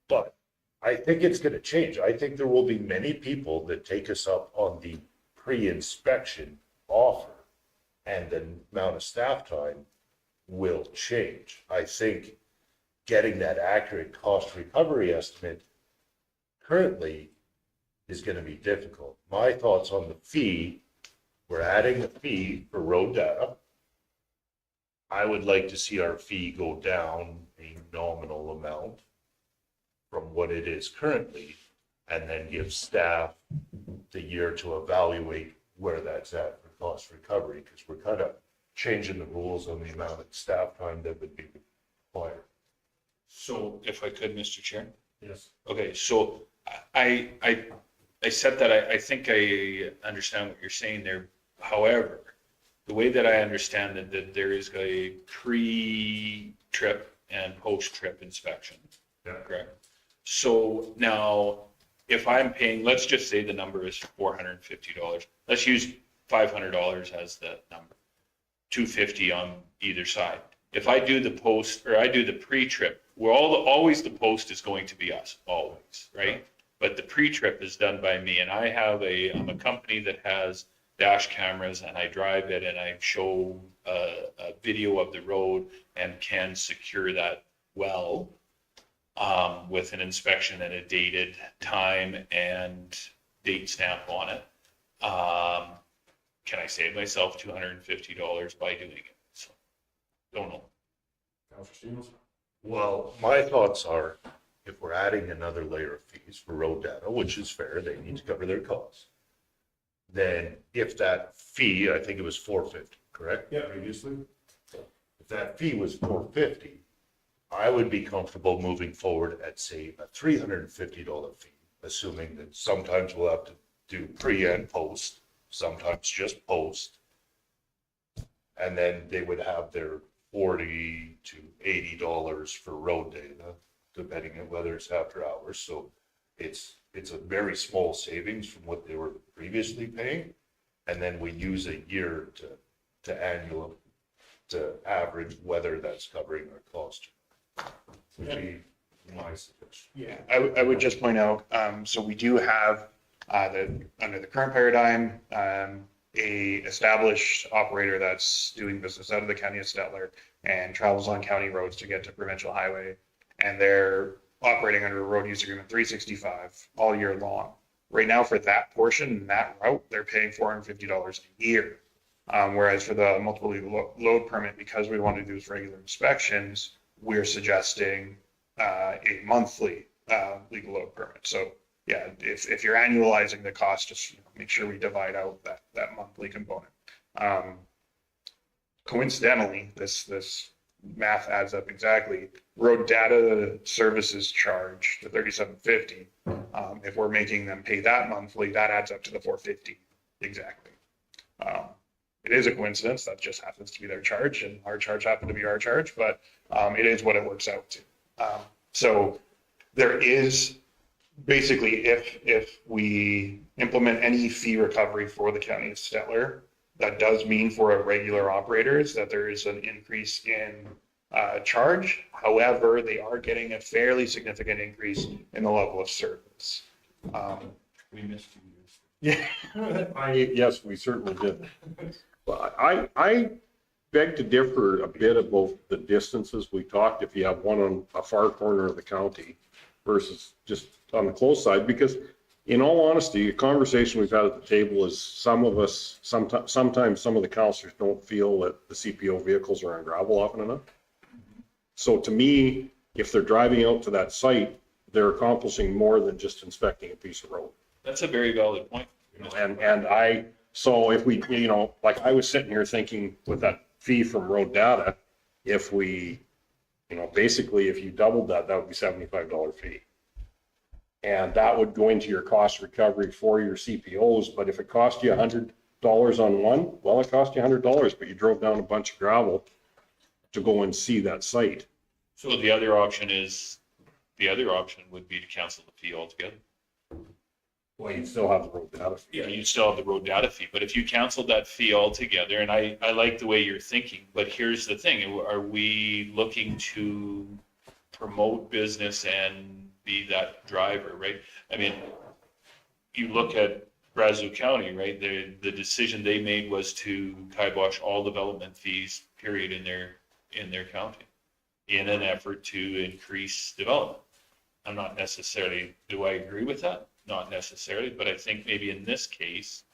But I think it's going to change. I think there will be many people that take us up on the pre-inspection offer, and the amount of staff time will change. I think getting that accurate cost recovery estimate currently is going to be difficult. My thoughts on the fee, we're adding a fee for road data. I would like to see our fee go down a nominal amount from what it is currently, and then give staff the year to evaluate where that's at for cost recovery, because we're kind of changing the rules on the amount of staff time that would be required. So if I could, Mr. Chair. Yes. Okay, so I said that I think I understand what you're saying there. However, the way that I understand it, that there is a pre-trip and post-trip inspection. Yeah. Correct. So now, if I'm paying, let's just say the number is $450. Let's use $500 as the number. $250 on either side. If I do the post or I do the pre-trip, well, always the post is going to be us, always, right? But the pre-trip is done by me, and I'm a company that has dash cameras, and I drive it and I show a video of the road and can secure that well with an inspection and a dated time and date stamp on it. Can I save myself $250 by doing it? So, don't know. Well, my thoughts are, if we're adding another layer of fees for road data, which is fair, they need to cover their costs. Then if that fee, I think it was $450, correct? Yeah, previously. If that fee was $450, I would be comfortable moving forward at, say, a $350 fee, assuming that sometimes we'll have to do pre and post, sometimes just post. And then they would have their $40 to $80 for road data, depending on whether it's after hours. So it's a very small savings from what they were previously paying. And then we use a year to average whether that's covering our cost. Would be my suggestion. Yeah, I would just point out, so we do have, under the current paradigm, a established operator that's doing business out of the county of Stettler and travels on county roads to get to provincial highway. And they're operating under a road use agreement 365 all year long. Right now for that portion, that route, they're paying $450 a year. Whereas for the multiple load permit, because we want to do regular inspections, we're suggesting a monthly legal load permit. So yeah, if you're annualizing the cost, just make sure we divide out that monthly component. Coincidentally, this math adds up exactly. Road data services charge the $37.50. If we're making them pay that monthly, that adds up to the $450 exactly. It is a coincidence that just happens to be their charge, and our charge happened to be our charge, but it is what it works out to. So there is basically, if we implement any fee recovery for the county of Stettler, that does mean for our regular operators that there is an increase in charge. However, they are getting a fairly significant increase in the level of service. We missed 2 years. Yeah. Yes, we certainly did. But I beg to differ a bit about the distances we talked, if you have one on a far corner of the county versus just on the close side, because in all honesty, a conversation we've had at the table is sometimes some of the councillors don't feel that the CPO vehicles are on gravel often enough. So to me, if they're driving out to that site, they're accomplishing more than just inspecting a piece of road. That's a very valid point. So if we, like I was sitting here thinking with that fee from road data, if we, basically if you doubled that, that would be $75 fee. And that would go into your cost recovery for your CPOs. But if it cost you $100 on one, well, it cost you $100, but you drove down a bunch of gravel to go and see that site. So the other option would be to cancel the fee altogether. Well, you still have the road data fee. Yeah, you still have the road data fee, but if you canceled that fee altogether, and I like the way you're thinking, but here's the thing, are we looking to promote business and be that driver, right? I mean, you look at Brazeau County, right? The decision they made was to kibosh all development fees, period, in their county, in an effort to increase development. I'm not necessarily, do I agree with that? Not necessarily, but I think maybe in this case,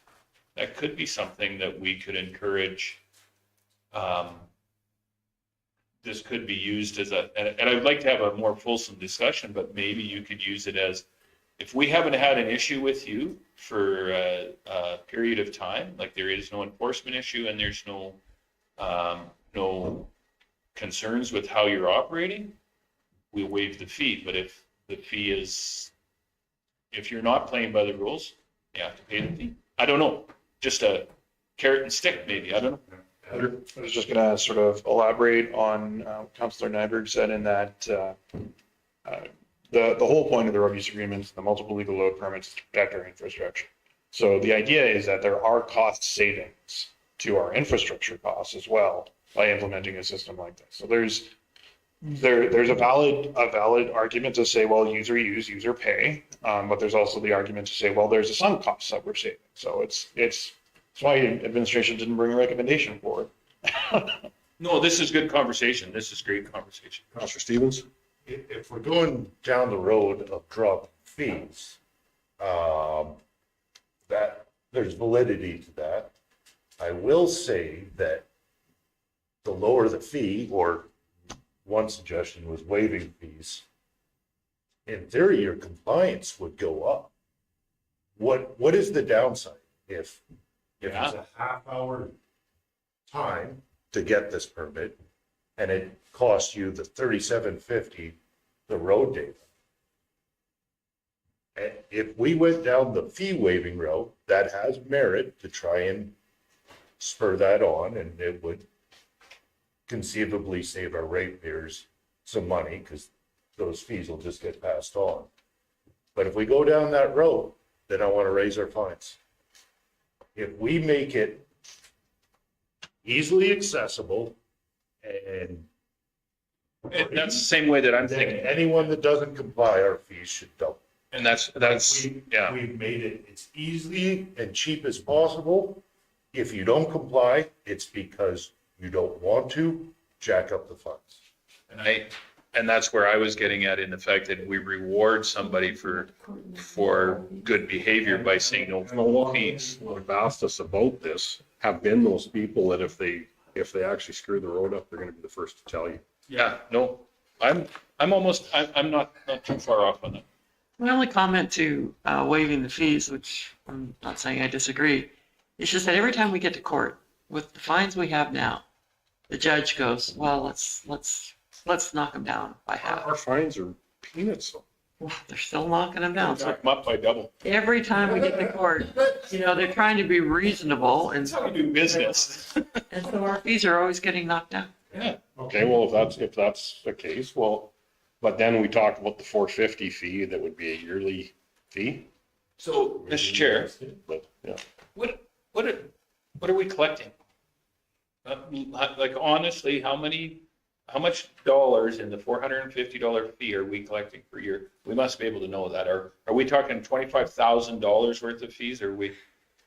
that could be something that we could encourage this could be used as and I would like to have a more fulsome discussion, but maybe you could use it as, if we haven't had an issue with you for a period of time, like there is no enforcement issue and there's no concerns with how you're operating, we waive the fee. But if the fee is, if you're not playing by the rules, you have to pay the fee. I don't know, just a carrot and stick maybe, I don't know. I was just going to sort of elaborate on what Councillor Nyberg said, in that the whole point of the road use agreements, the multiple legal load permits, is to protect our infrastructure. So the idea is that there are cost savings to our infrastructure costs as well by implementing a system like this. So there's a valid argument to say, well, user use, user pay, but there's also the argument to say, well, there's a sunk cost that we're saving. So it's why administration didn't bring a recommendation forward. No, this is good conversation. This is great conversation. Councillor Stevens? If we're going down the road of drop fees, that there's validity to that. I will say that the lower the fee, or one suggestion was waiving fees, in theory, your compliance would go up. What is the downside if it's a half-hour time to get this permit and it costs you the $37.50 the road data? And if we went down the fee waiving route, that has merit to try and spur that on, and it would conceivably save our ratepayers some money, because those fees will just get passed on. But if we go down that road, then I want to raise our fines. If we make it easily accessible, and That's the same way that I'm then thinking. anyone that doesn't comply, our fees should double. And that's, yeah. We've made it as easy and cheap as possible. If you don't comply, it's because you don't want to jack up the funds. And that's where I was getting at, in the fact that we reward somebody for good behavior by saying no fees. What have asked us about this have been those people that if they actually screw the road up, they're going to be the first to tell you. Yeah, no, I'm not too far off on that. My only comment to waiving the fees, which I'm not saying I disagree, is just that every time we get to court with the fines we have now, the judge goes, well, let's knock them down by half. Our fines are peanuts. Well, they're still knocking them down. So Knock 'em up by double. every time we get to court, they're trying to be reasonable, and That's how we do business. so our fees are always getting knocked down. Yeah. Okay, well, if that's the case, well, but then we talk about the $450 fee, that would be a yearly fee, So, Mr. Chair, but, yeah. what are we collecting? Like honestly, how much dollars in the $450 fee are we collecting per year? We must be able to know that. Are we talking $25,000 worth of fees? Are we,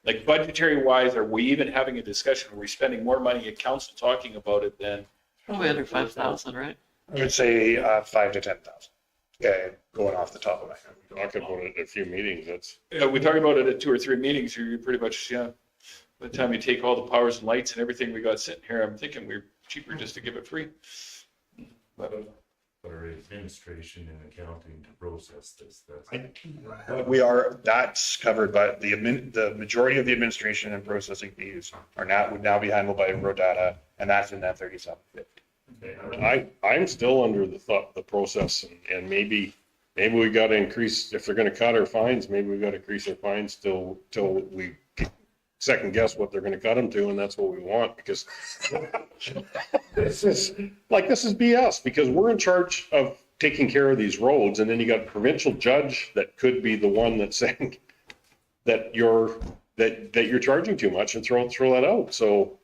like, budgetary wise, are we even having a discussion? Are we spending more money at council talking about it than? Probably under 5,000, right? I would say 5,000 to 10,000. Okay, going off the top of my head. We talked about it at a few meetings, that's, Yeah, we talk about it at 2 or 3 meetings. You're pretty much, yeah. By the time you take all the powers and lights and everything we got sitting here, I'm thinking we're cheaper just to give it free. But Or administration and accounting to process this. That's covered by the majority of the administration and processing fees would now be handled by road data, and that's in that 3750. I'm still under the process, and maybe we got to increase, if they're going to cut our fines, maybe we got to increase our fines till we second guess what they're going to cut them to, and that's what we want, because this is BS, because we're in charge of taking care of these roads, and then you got a provincial judge that could be the one that's saying that you're charging too much, and throw that out. So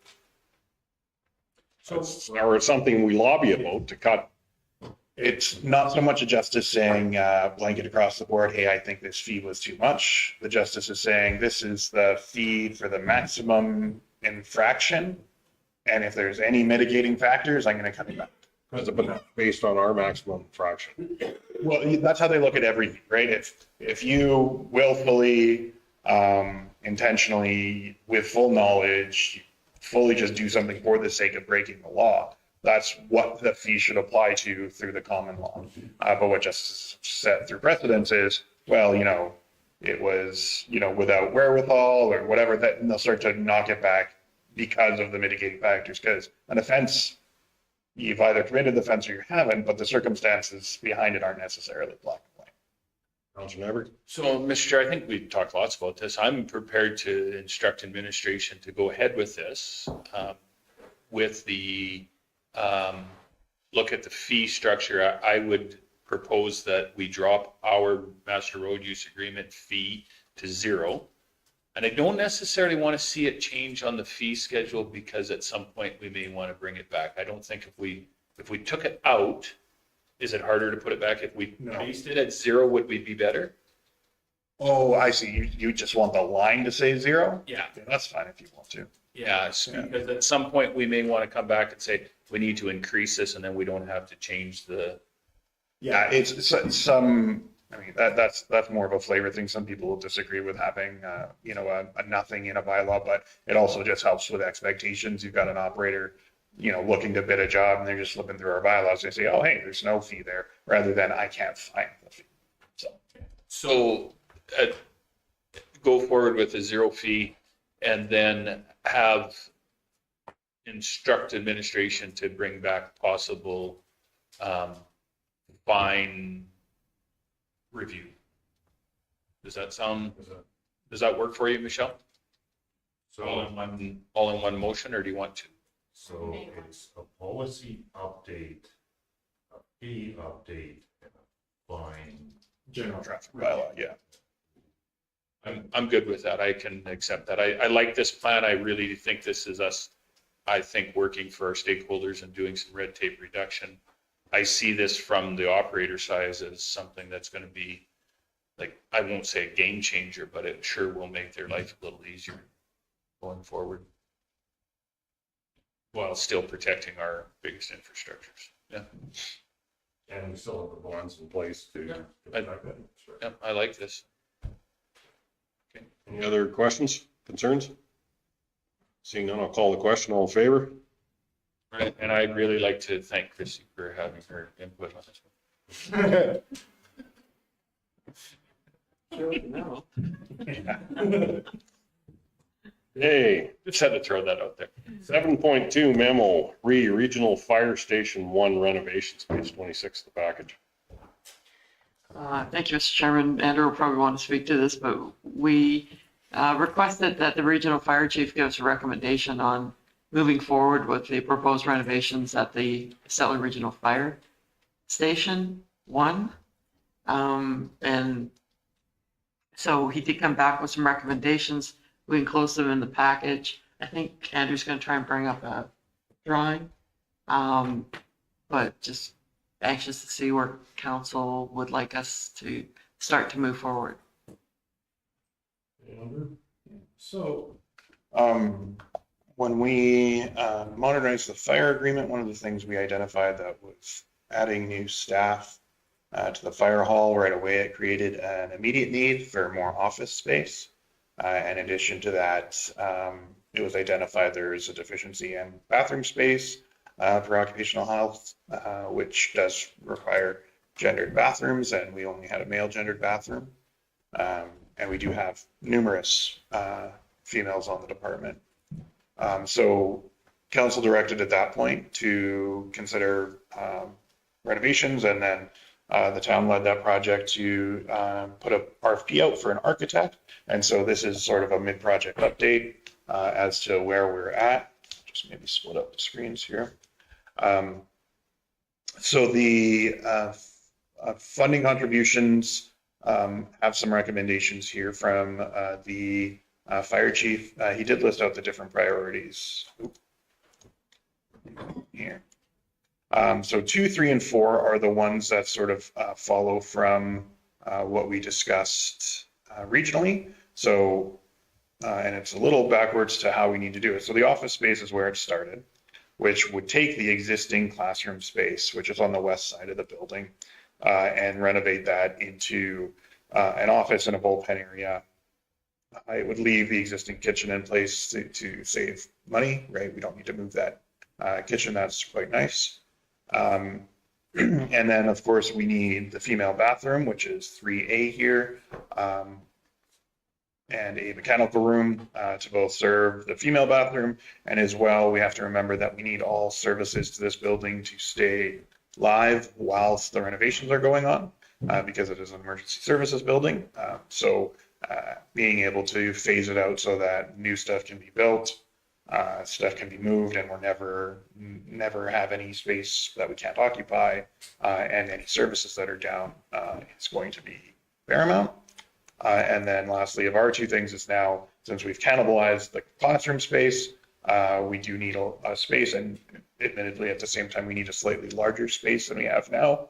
or it's something we lobby about to cut. It's not so much a justice saying blanket across the board, hey, I think this fee was too much. The justice is saying this is the fee for the maximum infraction, and if there's any mitigating factors, I'm going to cut it back. But based on our maximum fraction. Well, that's how they look at everything, right? If you willfully, intentionally, with full knowledge, fully just do something for the sake of breaking the law, that's what the fee should apply to through the common law. But what just set through precedence is, well, it was, without wherewithal or whatever, that and they'll start to knock it back because of the mitigating factors. Because an offense, you've either committed the offense or you haven't, but the circumstances behind it aren't necessarily black and white. Councilor Never? So, Mr. Chair, I think we've talked lots about this. I'm prepared to instruct administration to go ahead with this, with the look at the fee structure. I would propose that we drop our master road use agreement fee to 0. And I don't necessarily want to see it change on the fee schedule, because at some point we may want to bring it back. I don't think if we took it out, is it harder to put it back? If we placed it at 0, would we be better? Oh, I see. You just want the line to say 0? Yeah. That's fine if you want to. Yeah, because at some point we may want to come back and say, we need to increase this, and then we don't have to change the. Yeah, it's some, I mean, that's more of a flavor thing. Some people will disagree with having, a nothing in a bylaw, but it also just helps with expectations. You've got an operator, looking to bid a job, and they're just flipping through our bylaws. They say, oh, hey, there's no fee there, rather than I can't find the fee. So go forward with a 0 fee, and then instruct administration to bring back possible fine review. Does that work for you, Michelle? All in one motion, or do you want to? So it's a policy update, a fee update, and a fine. General traffic bylaw, yeah. I'm good with that. I can accept that. I like this plan. I really think this is us, I think, working for our stakeholders and doing some red tape reduction. I see this from the operator side as something that's going to be, like, I won't say a game changer, but it sure will make their life a little easier going forward, while still protecting our biggest infrastructures. Yeah. And we still have the bonds in place to protect that. Yeah, I like this. Any other questions, concerns? Seeing none, I'll call the question. All in favor? Right. And I'd really like to thank Chrissy for having her input on this one. No. Hey, Just had to throw that out there. 7.2 memo, Regional Fire Station 1 renovations, page 26 of the package. Thank you, Mr. Chairman. Andrew will probably want to speak to this, but we requested that the regional fire chief give us a recommendation on moving forward with the proposed renovations at the Stettler Regional Fire Station 1. And so he did come back with some recommendations. We enclosed them in the package. I think Andrew's going to try and bring up a drawing, but just anxious to see where council would like us to start to move forward. So, when we modernized the fire agreement, one of the things we identified that was adding new staff to the fire hall right away. It created an immediate need for more office space. In addition to that, it was identified there is a deficiency in bathroom space for occupational health, which does require gendered bathrooms, and we only had a male gendered bathroom. And we do have numerous females on the department. So council directed at that point to consider renovations, and then the town led that project to put a RFP out for an architect. And so this is sort of a mid-project update as to where we're at. Just maybe split up the screens here. So the funding contributions have some recommendations here from the fire chief. He did list out the different priorities. Here. So 2, 3, and 4 are the ones that sort of follow from what we discussed regionally. So, and it's a little backwards to how we need to do it. So the office space is where it started, which would take the existing classroom space, which is on the west side of the building, and renovate that into an office and a bullpen area. It would leave the existing kitchen in place to save money, right? We don't need to move that kitchen that's quite nice. And then, of course, we need the female bathroom, which is 3A here, and a mechanical room to both serve the female bathroom. And as well, we have to remember that we need all services to this building to stay live whilst the renovations are going on, because it is an emergency services building. So being able to phase it out so that new stuff can be built, stuff can be moved, and we're never have any space that we can't occupy, and any services that are down is going to be paramount. And then lastly, of our two things is now, since we've cannibalized the classroom space, we do need a space, and admittedly at the same time we need a slightly larger space than we have now.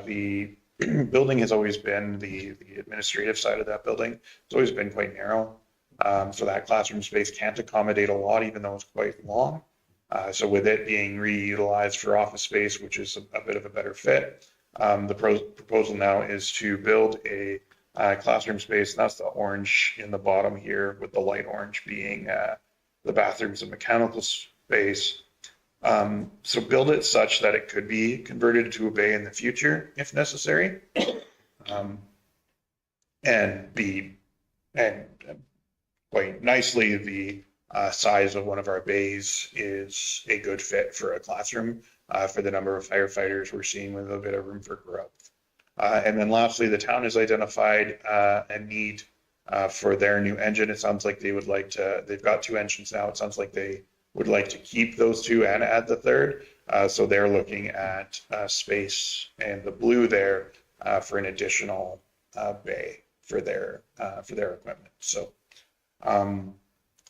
The building has always been, the administrative side of that building has always been quite narrow. So that classroom space can't accommodate a lot, even though it's quite long. So with it being reutilized for office space, which is a bit of a better fit, the proposal now is to build a classroom space. And that's the orange in the bottom here, with the light orange being the bathrooms and mechanical space. So build it such that it could be converted to a bay in the future if necessary. And quite nicely, the size of one of our bays is a good fit for a classroom for the number of firefighters we're seeing, with a bit of room for growth. And then lastly, the town has identified a need for their new engine. It sounds like they would like to, they've got 2 engines now. It sounds like they would like to keep those 2 and add the third. So they're looking at space and the blue there for an additional bay for their equipment. So, and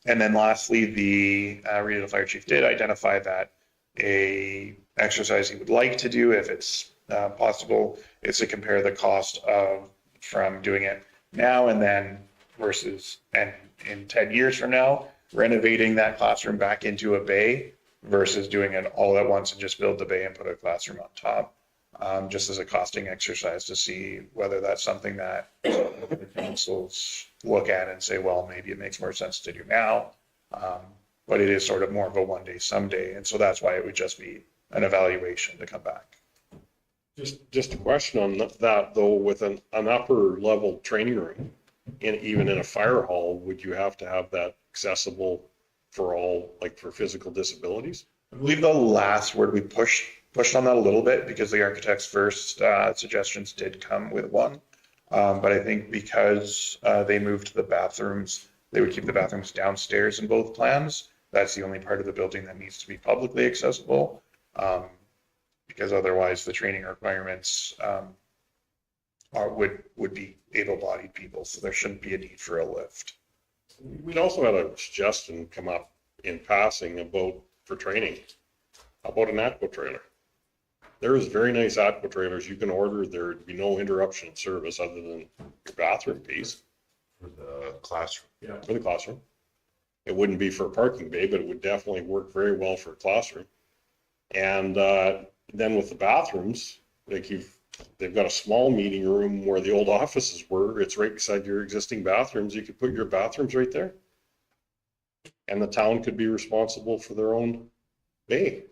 then lastly, the regional fire chief did identify that a exercise he would like to do, if it's possible, is to compare the cost of from doing it now and then versus, and in 10 years from now, renovating that classroom back into a bay versus doing it all at once and just build the bay and put a classroom on top, just as a costing exercise to see whether that's something that the councils look at and say, well, maybe it makes more sense to do now. But it is sort of more of a one day, someday. And so that's why it would just be an evaluation to come back. Just a question on that though, with an upper level training room, even in a fire hall, would you have to have that accessible for all, like for physical disabilities? I believe the last word, we pushed on that a little bit because the architect's first suggestions did come with one. But I think because they moved the bathrooms, they would keep the bathrooms downstairs in both plans. That's the only part of the building that needs to be publicly accessible. Because otherwise the training requirements would be able-bodied people, so there shouldn't be a need for a lift. We'd also had a suggestion come up in passing about, for training, about an aqua trailer. There is very nice aqua trailers you can order. There'd be no interruption in service other than your bathroom piece. For the classroom. Yeah. For the classroom. It wouldn't be for a parking bay, but it would definitely work very well for a classroom. And then with the bathrooms, like they've got a small meeting room where the old offices were. It's right beside your existing bathrooms. You could put your bathrooms right there. And the town could be responsible for their own bay.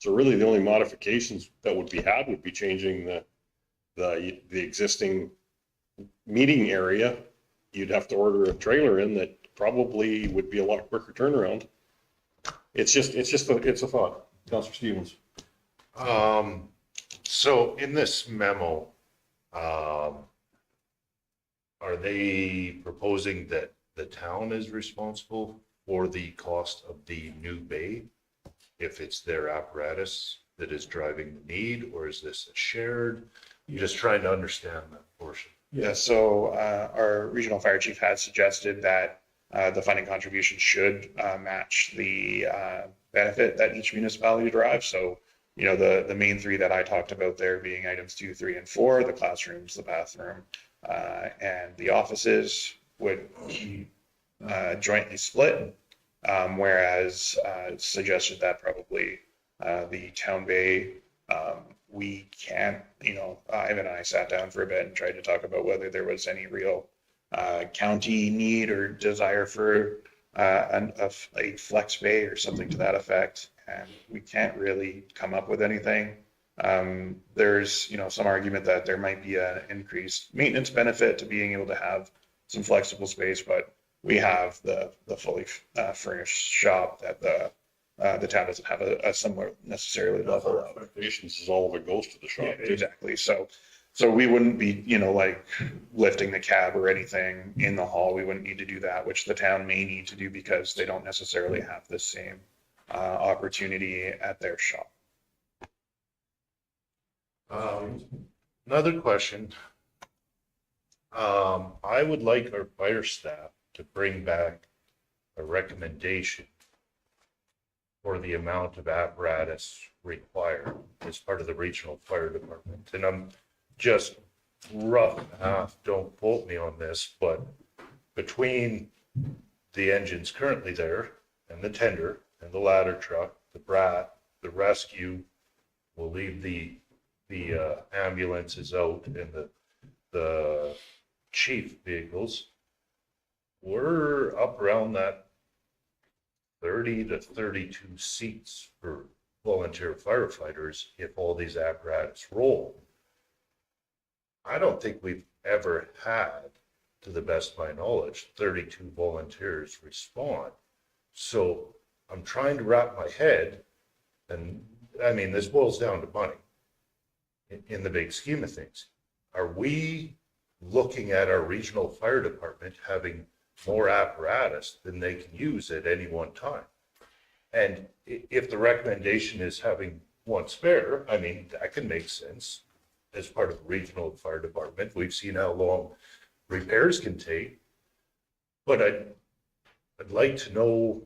So really the only modifications that would be had would be changing the existing meeting area. You'd have to order a trailer in that probably would be a lot quicker turnaround. It's a thought. Councillor Stevens. So in this memo, are they proposing that the town is responsible for the cost of the new bay? If it's their apparatus that is driving the need, or is this a shared? You're just trying to understand that portion. Yeah, so our regional fire chief had suggested that the funding contribution should match the benefit that each municipality derives. So, you know, the main 3 that I talked about there being items 2, 3, and 4, the classrooms, the bathroom, and the offices would be jointly split. Whereas it's suggested that probably the town bay, we can't, you know, Ivan and I sat down for a bit and tried to talk about whether there was any real county need or desire for a flex bay or something to that effect, and we can't really come up with anything. There's, some argument that there might be an increased maintenance benefit to being able to have some flexible space, but we have the fully furnished shop that the town doesn't have a similar necessarily level of. Expectations is all of it goes to the shop. Yeah, exactly. So we wouldn't be, like lifting the cab or anything in the hall. We wouldn't need to do that, which the town may need to do because they don't necessarily have the same opportunity at their shop. Another question. I would like our fire staff to bring back a recommendation for the amount of apparatus required as part of the regional fire department. And I'm just rough math, don't quote me on this, but between the engines currently there and the tender and the ladder truck, the brat, the rescue, we'll leave the ambulances out and the chief vehicles, we're up around that 30 to 32 seats for volunteer firefighters if all these apparatus roll. I don't think we've ever had, to the best of my knowledge, 32 volunteers respond. So I'm trying to wrap my head, and I mean, this boils down to money in the big scheme of things. Are we looking at our regional fire department having more apparatus than they can use at any one time? And if the recommendation is having one spare, I mean, that can make sense as part of the regional fire department. We've seen how long repairs can take, but I'd like to know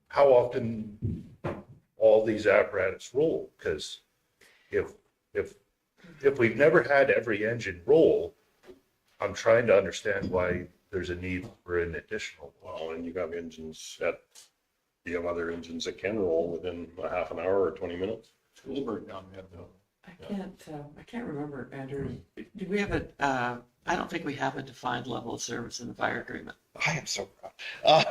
how often all these apparatus roll, because if we've never had every engine roll, I'm trying to understand why there's a need for an additional. Well, and you have other engines that can roll within a half an hour or 20 minutes. I can't remember, Andrew. Do we have I don't think we have a defined level of service in the fire agreement. I am so proud.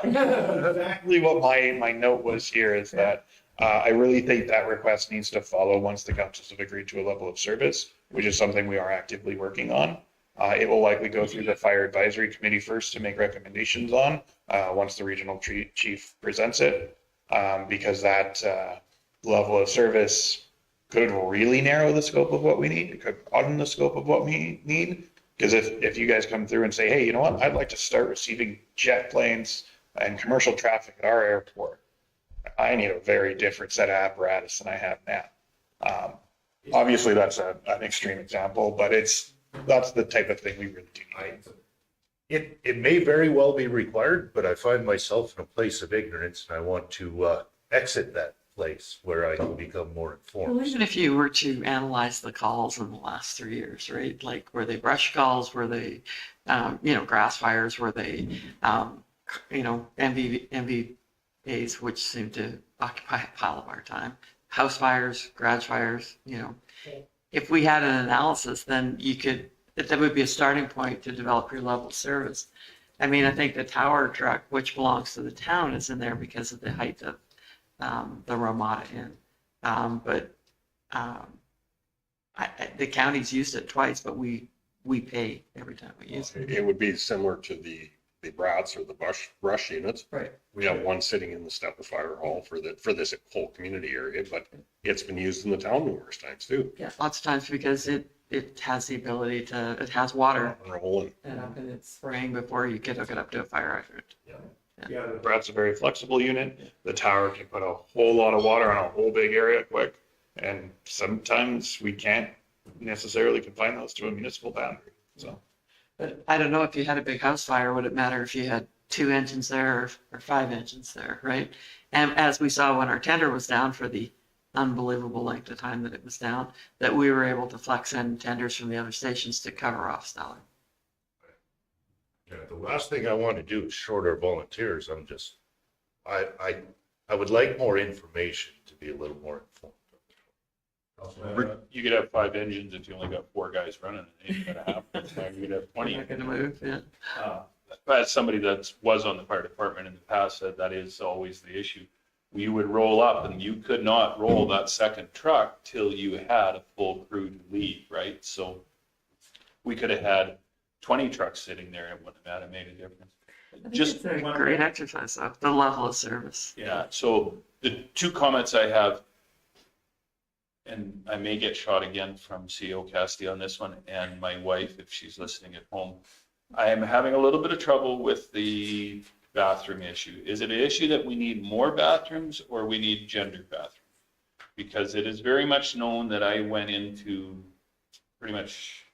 Exactly what my note was here is that I really think that request needs to follow once the councils have agreed to a level of service, which is something we are actively working on. It will likely go through the fire advisory committee first to make recommendations on once the regional chief presents it, because that level of service could really narrow the scope of what we need. It could broaden the scope of what we need. Because if you guys come through and say, hey, you know what, I'd like to start receiving jet planes and commercial traffic at our airport, I need a very different set of apparatus than I have now. Obviously, that's an extreme example, but that's the type of thing we really do need. It may very well be required, but I find myself in a place of ignorance, and I want to exit that place where I can become more informed. Well, even if you were to analyze the calls in the last 3 years, right? Like, were they brush calls? Were they, grass fires? Were they, MVAs, which seem to occupy a pile of our time? House fires, garage fires, If we had an analysis, then that would be a starting point to develop your level of service. I mean, I think the tower truck, which belongs to the town, is in there because of the height of the Ramada Inn. The county's used it twice, but we pay every time we use it. It would be similar to the brats or the brush units. Right. We have one sitting in the Stettler Fire Hall for this whole community area, but it's been used in the town numerous times too. Yeah, lots of times because it has the ability it has water Rolling. and it's spraying before you get hook it up to a fire hydrant. Yeah, the Brat's a very flexible unit. The tower can put a whole lot of water on a whole big area quick. And sometimes we can't necessarily confine those to a municipal boundary. So, But I don't know, if you had a big house fire, would it matter if you had 2 engines there or 5 engines there, right? And as we saw when our tender was down for the unbelievable length of time that it was down, that we were able to flex in tenders from the other stations to cover off Stettler. Yeah, the last thing I want to do is short our volunteers. I would like more information to be a little more informed. You could have 5 engines if you only got 4 guys running. It ain't gonna happen. You could have 20. Not gonna move, yeah. as somebody that was on the fire department in the past said, that is always the issue. You would roll up and you could not roll that second truck till you had a full crew to leave, right? So we could have had 20 trucks sitting there and it wouldn't have made a difference. Just a great exercise of the level of service. Yeah, so the two comments I have, and I may get shot again from CEO Cassidy on this one, and my wife, if she's listening at home. I am having a little bit of trouble with the bathroom issue. Is it an issue that we need more bathrooms or we need gender bathrooms? Because it is very much known that I went into pretty much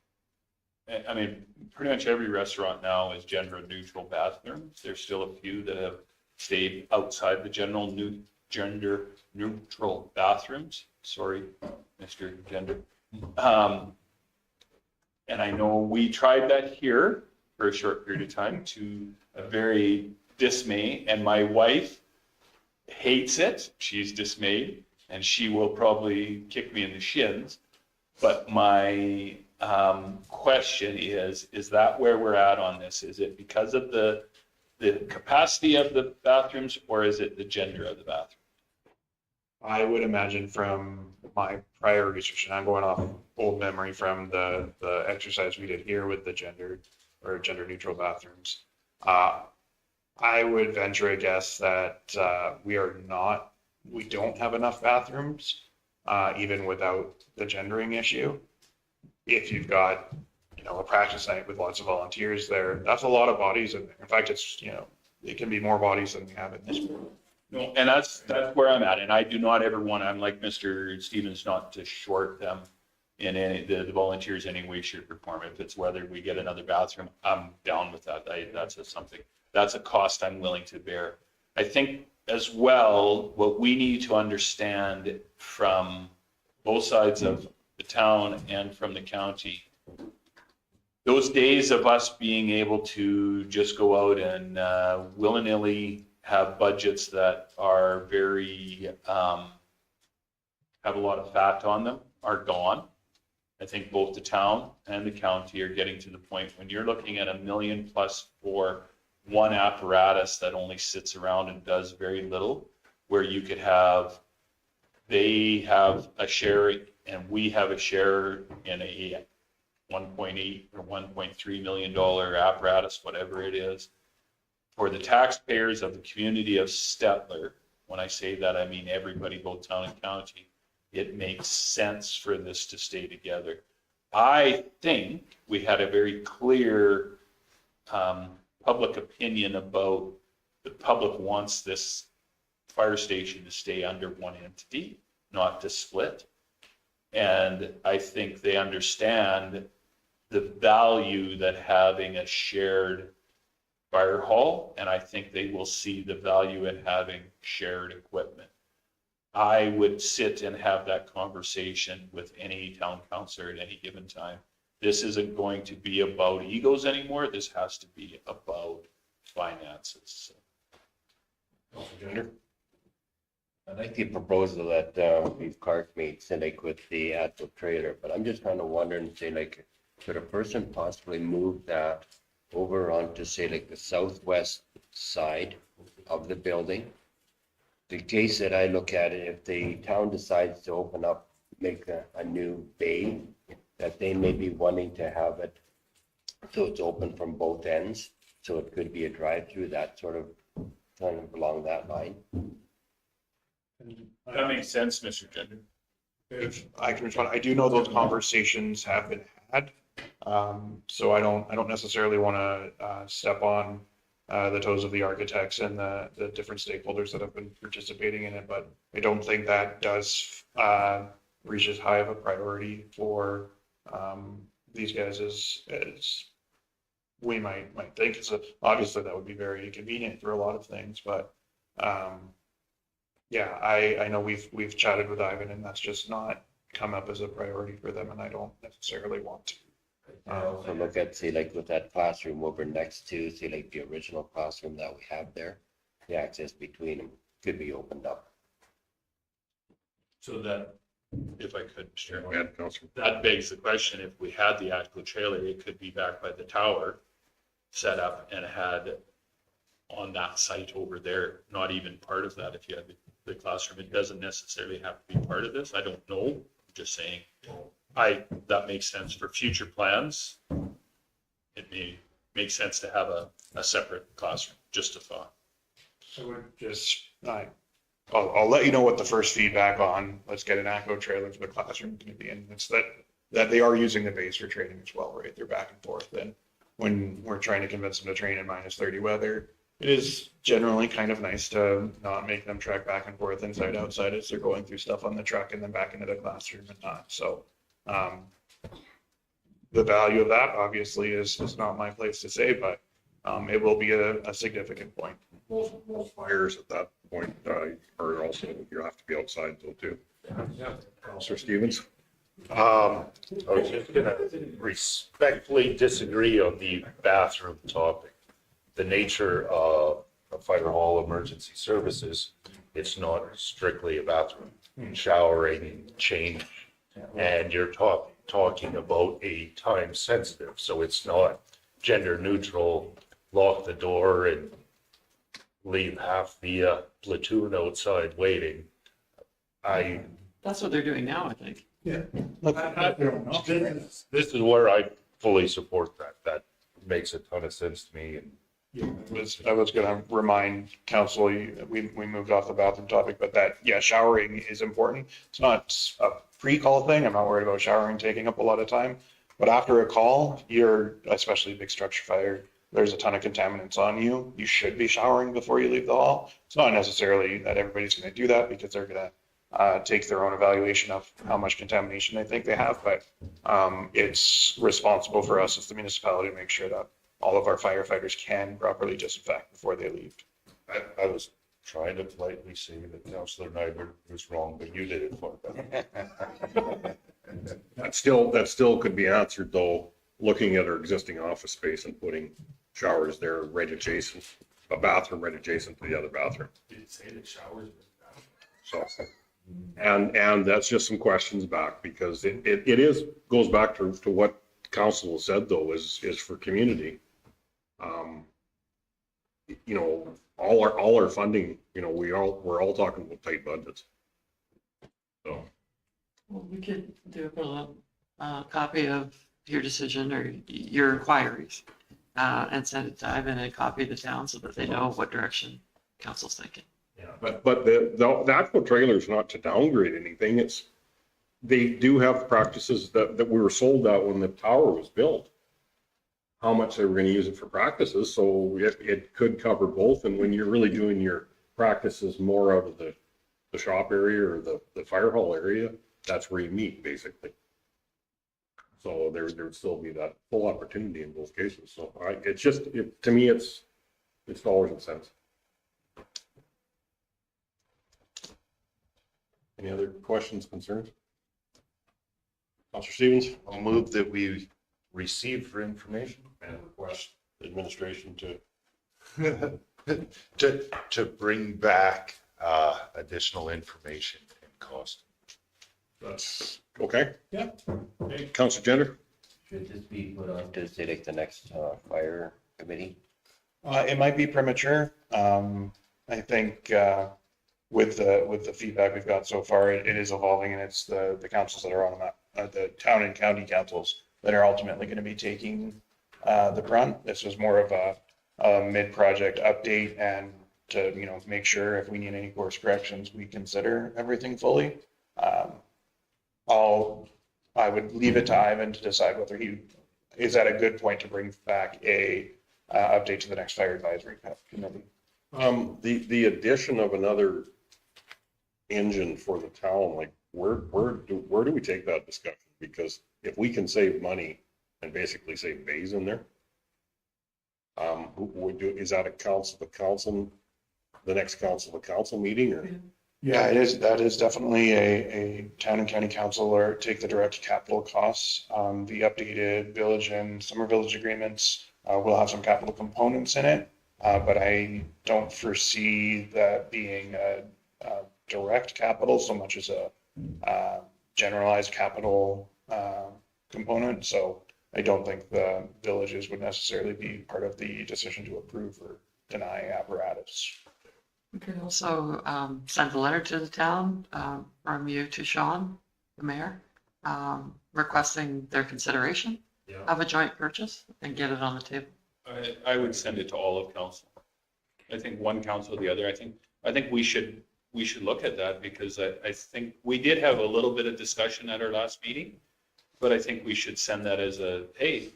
every restaurant now is gender neutral bathrooms. There's still a few that have stayed outside the gender neutral bathrooms. Sorry, Mr. Gender. And I know we tried that here for a short period of time to a very dismay, and my wife hates it. She's dismayed, and she will probably kick me in the shins. But my question is that where we're at on this? Is it because of the capacity of the bathrooms, or is it the gender of the bathroom? I would imagine from my prior research, and I'm going off old memory from the exercise we did here with the gender neutral bathrooms. I would venture a guess that we don't have enough bathrooms, even without the gendering issue. If you've got, a practice night with lots of volunteers there, that's a lot of bodies in there. In fact, it can be more bodies than we have in this room. No, and that's where I'm at, and I do not ever want, I'm like Mr. Stevens, not to short them in any, the volunteers any way, shape, or form. If it's whether we get another bathroom, I'm down with that. That's a cost I'm willing to bear. I think as well, what we need to understand from both sides of the town and from the county, those days of us being able to just go out and willy-nilly have budgets that are very, have a lot of fat on them are gone. I think both the town and the county are getting to the point when you're looking at $1 million plus for one apparatus that only sits around and does very little, where you could have, they have a share and we have a share in a 1.8 or $1.3 million apparatus, whatever it is. For the taxpayers of the community of Stettler, when I say that, I mean everybody, both town and county, it makes sense for this to stay together. I think we had a very clear public opinion about the public wants this fire station to stay under one entity, not to split. And I think they understand the value that having a shared fire hall, and I think they will see the value in having shared equipment. I would sit and have that conversation with any town councilor at any given time. This isn't going to be about egos anymore. This has to be about finances. I like the proposal that Beef Clark made, Cynic, with the actual trailer, but I'm just kind of wondering, say, like, could a person possibly move that over onto, say, like the southwest side of the building? The case that I look at it, if the town decides to open up, make a new bay, that they may be wanting to have it so it's open from both ends, so it could be a drive-through, that sort of along that line. That makes sense, Mr. Gender. If I can respond, I do know those conversations have been had. So I don't necessarily want to step on the toes of the architects and the different stakeholders that have been participating in it, but I don't think that does reach as high of a priority for these guys as we might think. Obviously that would be very inconvenient for a lot of things, but yeah, I know we've chatted with Ivan, and that's just not come up as a priority for them, and I don't necessarily want to. So look at, say, like with that classroom over next to, say, like the original classroom that we have there, the access between them could be opened up. So that, if I could, Mr. Chairman, Go ahead, Councilor. that begs the question, if we had the actual trailer, it could be back by the tower. set up and had on that site over there, not even part of that, if you had the classroom, it doesn't necessarily have to be part of this. I don't know, I'm just saying, that makes sense for future plans. It may make sense to have a separate classroom, just a thought. I would just, I'll let you know what the first feedback on, let's get an ACO trailer for the classroom is going to be. And it's that they are using the base for training as well, right? They're back and forth. And when we're trying to convince them to train in -30 weather, it is generally kind of nice to not make them trek back and forth inside outside as they're going through stuff on the truck and then back into the classroom and not. So the value of that obviously is not my place to say, but it will be a significant point. Most fires at that point are also, you have to be outside though too. Councillor Stevens? I was just gonna respectfully disagree on the bathroom topic. The nature of a fire hall emergency services, it's not strictly a bathroom. Showering, change, and you're talking about a time sensitive, so it's not gender neutral, lock the door and leave half the platoon outside waiting. That's what they're doing now, I think. This is where I fully support that. That makes a ton of sense to me. And I was going to remind council, we moved off the bathroom topic, but that, yeah, showering is important. It's not a pre-call thing. I'm not worried about showering taking up a lot of time. But after a call, especially a big structure fire, there's a ton of contaminants on you. You should be showering before you leave the hall. It's not necessarily that everybody's going to do that because they're going to take their own evaluation of how much contamination they think they have. But it's responsible for us as the municipality to make sure that all of our firefighters can properly disinfect before they leave. I was trying to politely say that Councillor Nyberg was wrong, but you did it for them. That still could be answered though, looking at our existing office space and putting showers there right adjacent, a bathroom right adjacent to the other bathroom. Did it say that showers? So, and that's just some questions back because it goes back to what council has said though, is for community. You know, all our funding, you know, we're all talking about tight budgets. So. Well, we could do a copy of your decision or your inquiries and send it to Ivan and copy the town so that they know what direction council's thinking. Yeah, but the actual trailer is not to downgrade anything. They do have practices that we were sold that when the tower was built, how much they were going to use it for practices. So it could cover both. And when you're really doing your practices more out of the shop area or the fire hall area, that's where you meet basically. So there would still be that full opportunity in both cases. So to me, it's dollars and cents. Any other questions, concerns? Councillor Stevens? I'll move that we receive for information And request the administration to to bring back additional information and cost. That's okay. Yeah. Okay. Councillor Gender? Should this be put on to say like the next fire committee? It might be premature. I think with the feedback we've got so far, it is evolving, and it's the councils that are on that, the town and county councils that are ultimately going to be taking the brunt. This was more of a mid-project update, and to make sure if we need any course corrections, we consider everything fully. I would leave it to Ivan to decide whether he is at a good point to bring back a update to the next fire advisory committee. The addition of another engine for the town, like where do we take that discussion? Because if we can save money and basically save bays in there, is that the next council meeting or? Yeah, it is. That is definitely a town and county council or take the direct capital costs. The updated village and summer village agreements will have some capital components in it, but I don't foresee that being a direct capital so much as a generalized capital component. So I don't think the villages would necessarily be part of the decision to approve or deny apparatus. We could also send a letter to the town from you to Sean, the mayor, requesting their consideration of a joint purchase and get it on the table. I would send it to all of council. I think one council, the other. I think we should look at that because I think we did have a little bit of discussion at our last meeting, but I think we should send that as a, hey,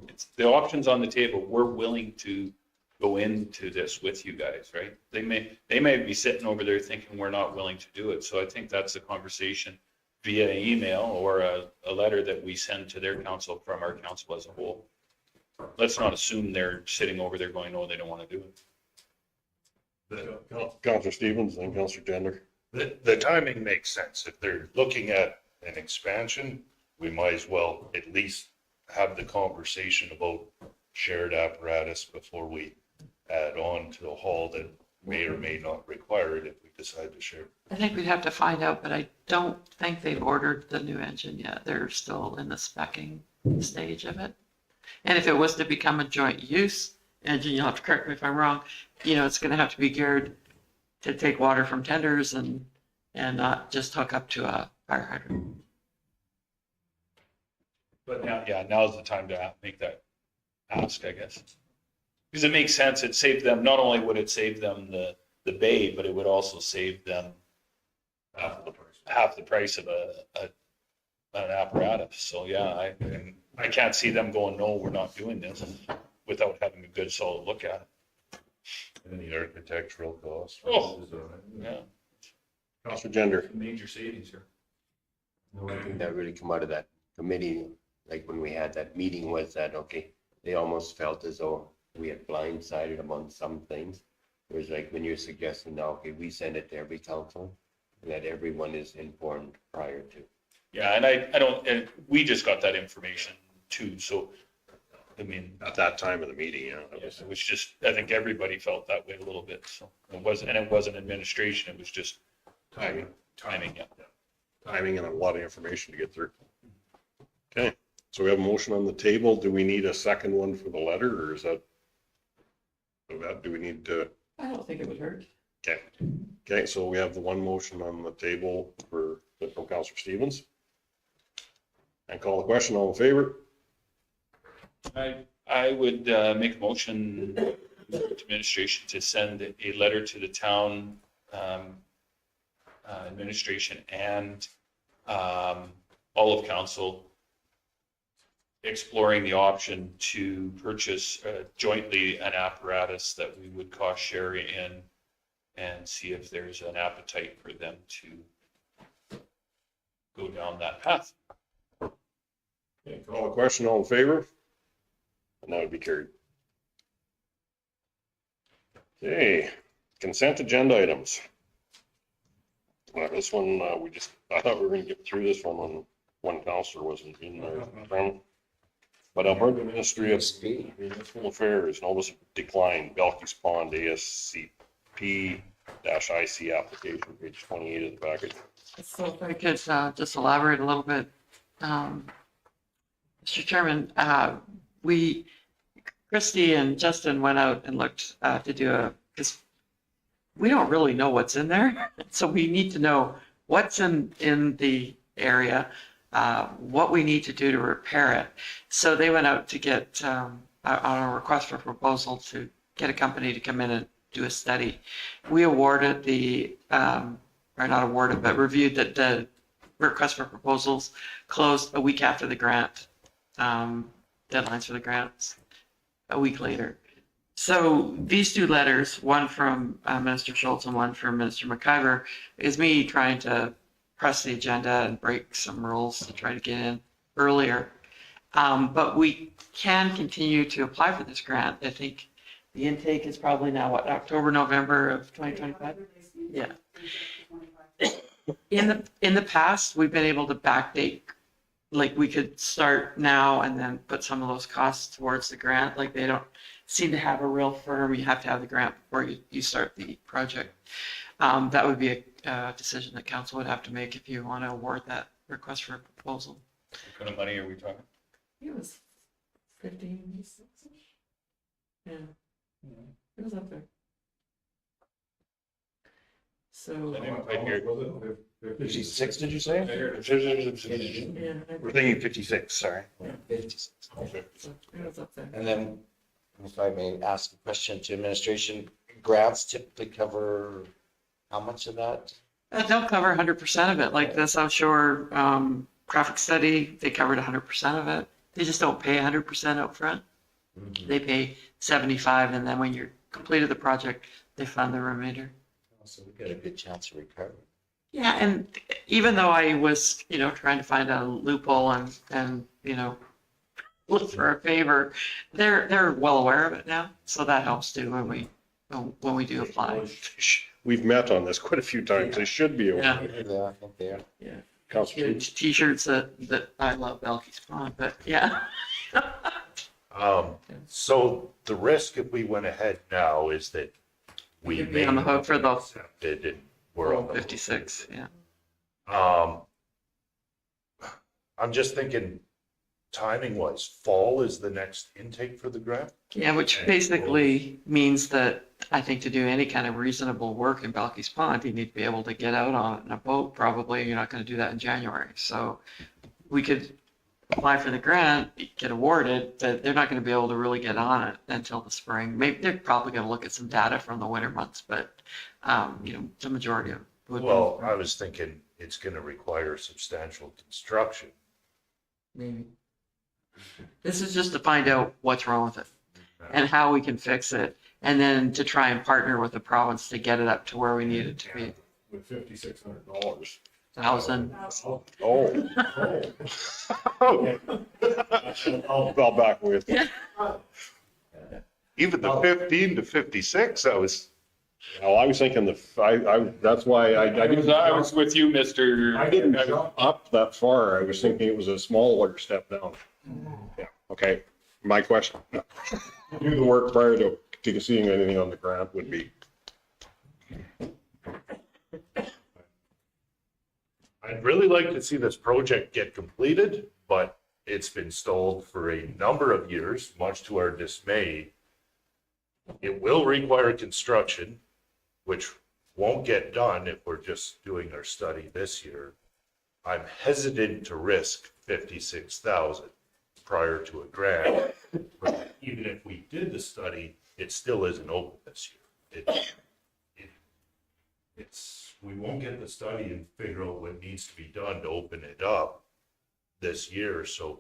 it's the options on the table. We're willing to go into this with you guys, right? They may be sitting over there thinking we're not willing to do it. So I think that's a conversation via email or a letter that we send to their council from our council as a whole. Let's not assume they're sitting over there going, no, they don't want to do it. Councillor Stevens and Councillor Gender. The timing makes sense. If they're looking at an expansion, we might as well at least have the conversation about shared apparatus before we add on to a hall that may or may not require it if we decide to share. I think we'd have to find out, but I don't think they've ordered the new engine yet. They're still in the speccing stage of it. And if it was to become a joint use engine, you'll have to correct me if I'm wrong, it's going to have to be geared to take water from tenders and not just hook up to a fire hydrant. But now's the time to make that ask, I guess. Because it makes sense. It saved them, not only would it save them the bay, but it would also save them half the price of an apparatus. So yeah, I can't see them going, no, we're not doing this without having a good solid look at it. And the architectural costs. Oh. Yeah. Councillor Gender. Major savings here. The only thing that really come out of that committee, like when we had that meeting, was that, okay, they almost felt as though we had blindsided them on some things. It was like when you're suggesting now, okay, we send it to every council and that everyone is informed prior to. Yeah, and I don't, and we just got that information too. So, I mean, At that time of the meeting, it was just, I think everybody felt that way a little bit. So it wasn't administration. It was just timing. Yeah. timing and a lot of information to get through. Okay, so we have a motion on the table. Do we need a second one for the letter or is that, do we need to? I don't think it would hurt. Okay, so we have the one motion on the table from Councillor Stevens. And call the question, all in favor? I would make a motion to administration to send a letter to the town administration and all of council exploring the option to purchase jointly an apparatus that we would cost share in and see if there's an appetite for them to go down that path. Okay, call the question, all in favor? And that would be carried. Okay, consent agenda items. This one, I thought we were gonna get through this one when one counselor wasn't in there. But Alberta Ministry of Municipal Affairs, notice of decline, Belkey's Pond ASCP-IC application, page 28 of the package. So if I could just elaborate a little bit. Mr. Chairman, Christy and Justin went out and looked to do because we don't really know what's in there. So we need to know what's in the area, what we need to do to repair it. So they went out to get, on a request for proposal to get a company to come in and do a study. We awarded or not awarded, but reviewed that the request for proposals closed a week after the grant, deadlines for the grants, a week later. So these two letters, one from Minister Schultz and one from Minister McIver, is me trying to press the agenda and break some rules to try to get in earlier. But we can continue to apply for this grant. I think the intake is probably now, October, November of 2025? Yeah. In the past, we've been able to backdate, like we could start now and then put some of those costs towards the grant. Like they don't seem to have a real firm, you have to have the grant before you start the project. That would be a decision that council would have to make if you want to award that request for a proposal. What kind of money are we talking? It was 56. Yeah. It was up there. So, I didn't quite hear. 56, did you say? yeah, We're thinking 56, sorry. 56. it was up there. And then, if I may ask a question to administration, grants typically cover how much of that? They'll cover 100% of it, like the South Shore traffic study, they covered 100% of it. They just don't pay 100% up front. They pay 75, and then when you're completed the project, they fund the remainder. So we got a good chance of recovery. Yeah, and even though I was, trying to find a loophole and look for a favor, they're well aware of it now, so that helps too when we do apply. We've met on this quite a few times. They should be aware. Yeah, Yeah, I think they are. yeah. Councillor, T-shirts that I love Belky's Pond, but yeah. So the risk if we went ahead now is that we You'd be may on the hook for the accepted and we're on the hook. 56, yeah. I'm just thinking timing wise, fall is the next intake for the grant? Yeah, which basically means that I think to do any kind of reasonable work in Belky's Pond, you need to be able to get out on it in a boat. Probably you're not going to do that in January. So we could apply for the grant, get awarded, but they're not going to be able to really get on it until the spring. Maybe they're probably going to look at some data from the winter months, but the majority of it would be. Well, I was thinking it's going to require substantial construction. Maybe. This is just to find out what's wrong with it and how we can fix it, and then to try and partner with the province to get it up to where we need it to be. with $5,600. 1,000. Oh. I'll back with you. Even the 15 to 56, that was. Well, I was thinking that's why I didn't. I was with you, Mr. I didn't jump up that far. I was thinking it was a smaller step down. Yeah, okay. My question. Do the work prior to seeing anything on the grant would be. I'd really like to see this project get completed, but it's been stalled for a number of years, much to our dismay. It will require construction, which won't get done if we're just doing our study this year. I'm hesitant to risk 56,000 prior to a grant. But even if we did the study, it still isn't open this year. We won't get the study and figure out what needs to be done to open it up this year. So,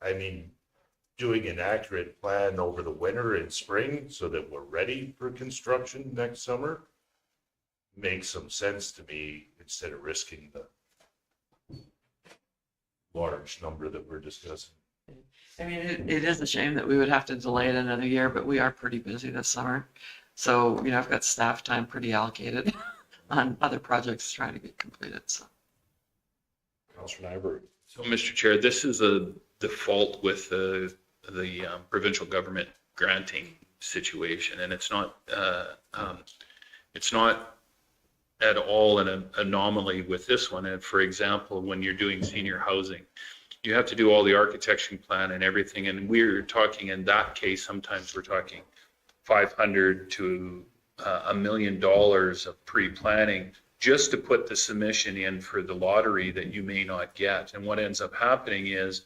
I mean, doing an accurate plan over the winter and spring so that we're ready for construction next summer makes some sense to me instead of risking the large number that we're discussing. I mean, it is a shame that we would have to delay it another year, but we are pretty busy this summer. So, I've got staff time pretty allocated on other projects trying to get completed, so. Councillor Nyberg. So, Mr. Chair, this is a default with the provincial government granting situation, and it's not at all an anomaly with this one. And for example, when you're doing senior housing, you have to do all the architecture plan and everything. And we're talking in that case, sometimes we're talking $500 to $1 million of pre-planning just to put the submission in for the lottery that you may not get. And what ends up happening is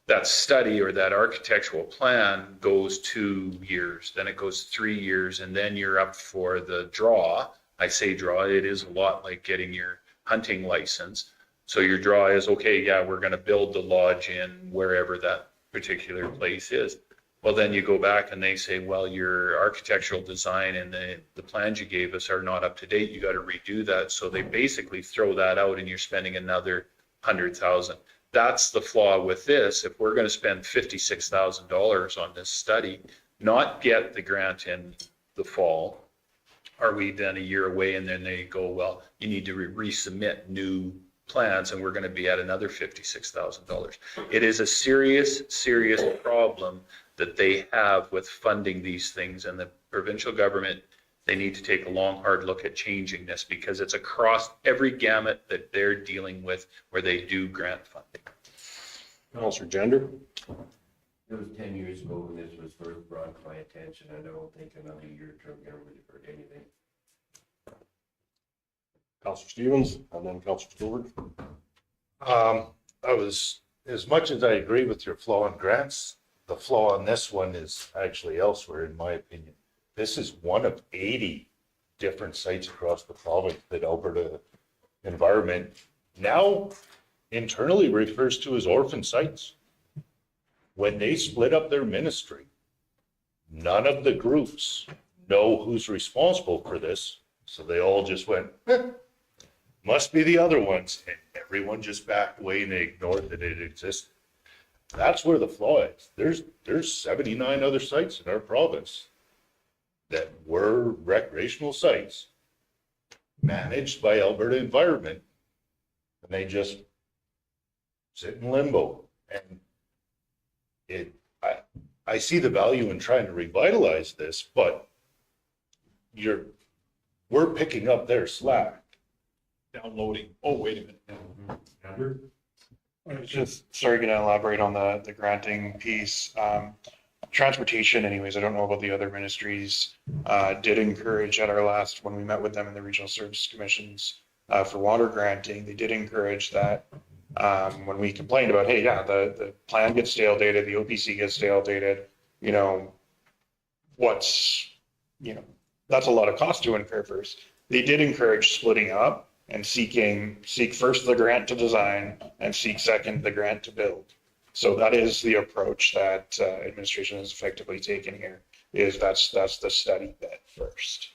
that study or that architectural plan goes 2 years, then it goes 3 years, and then you're up for the draw. I say draw, it is a lot like getting your hunting license. So your draw is, okay, yeah, we're going to build the lodge in wherever that particular place is. Well, then you go back and they say, well, your architectural design and the plans you gave us are not up to date. You got to redo that. So they basically throw that out and you're spending another $100,000. That's the flaw with this. If we're going to spend $56,000 on this study, not get the grant in the fall, are we then a year away? And then they go, well, you need to resubmit new plans and we're going to be at another $56,000. It is a serious, serious problem that they have with funding these things, and the provincial government, they need to take a long, hard look at changing this because it's across every gamut that they're dealing with where they do grant funding. Counselor Gender? It was 10 years ago when this was first brought to my attention. I don't think another year term government heard anything. Counselor Stevens, and then Counselor Stewart. I was, as much as I agree with your flaw in grants, the flaw on this one is actually elsewhere, in my opinion. This is one of 80 different sites across the province that Alberta Environment now internally refers to as orphan sites. When they split up their ministry, none of the groups know who's responsible for this. So they all just went, must be the other ones. And everyone just backed away and they ignored that it existed. That's where the flaw is. There's 79 other sites in our province that were recreational sites managed by Alberta Environment. And they just sit in limbo. And I see the value in trying to revitalize this, but we're picking up their slack. Downloading. Oh, wait a minute. I was just, sorry, going to elaborate on the granting piece. Transportation anyways, I don't know about the other ministries, did encourage at our last, when we met with them in the regional service commissions for water granting, they did encourage that when we complained about, hey, yeah, the plan gets stale dated, the OPC gets stale dated, you know, that's a lot of cost to incur first. They did encourage splitting up and seek first the grant to design and seek second the grant to build. So that is the approach that administration has effectively taken here, is that's the study bit first.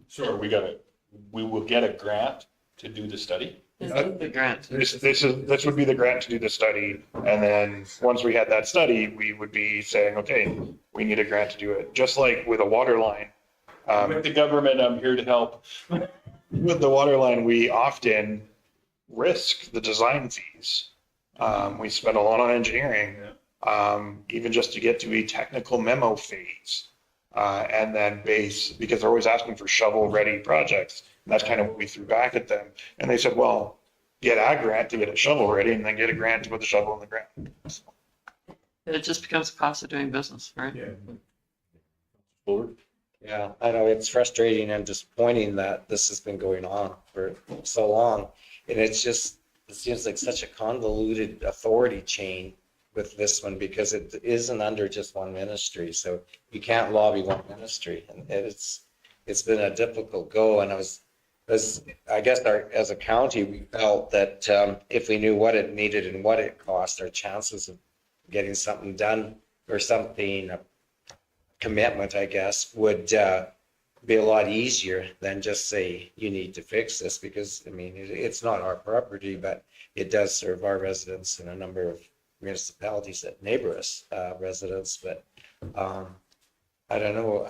So we will get a grant to do the study? This is the grant. This would be the grant to do the study, and then once we had that study, we would be saying, okay, we need a grant to do it. Just like with a water line. With the government, I'm here to help. With the water line, we often risk the design fees. We spend a lot on engineering, even just to get to a technical memo phase. And then because they're always asking for shovel-ready projects. And that's kind of what we threw back at them. And they said, well, get a grant to get it shovel-ready and then get a grant to put the shovel in the ground. So, It just becomes a cost of doing business, right? Yeah, I know it's frustrating and disappointing that this has been going on for so long. And it seems like such a convoluted authority chain with this one because it isn't under just one ministry. So you can't lobby one ministry. And it's been a difficult go. And I guess as a county, we felt that if we knew what it needed and what it cost, our chances of getting something done or something, commitment, I guess, would be a lot easier than just say, you need to fix this, because, I mean, it's not our property, but it does serve our residents in a number of municipalities that neighbor us, residents, but I don't know,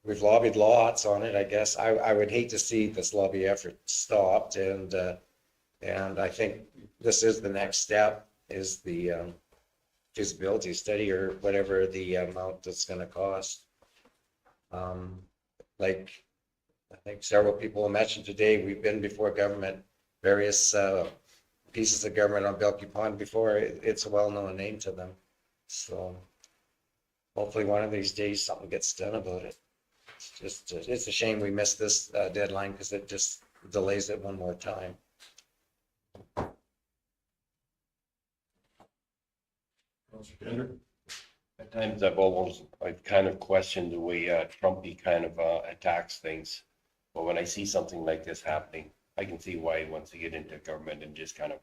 we've lobbied lots on it, I guess. I would hate to see this lobby effort stopped, and I think this is the next step, is the feasibility study or whatever the amount that's going to cost. Like I think several people mentioned today, we've been before government, various pieces of government on Belkey Pond before. It's a well-known name to them. So hopefully one of these days something gets done about it. It's a shame we missed this deadline because it just delays it one more time. At times I've kind of questioned the way Trumpy kind of attacks things. But when I see something like this happening, I can see why he wants to get into government and just kind of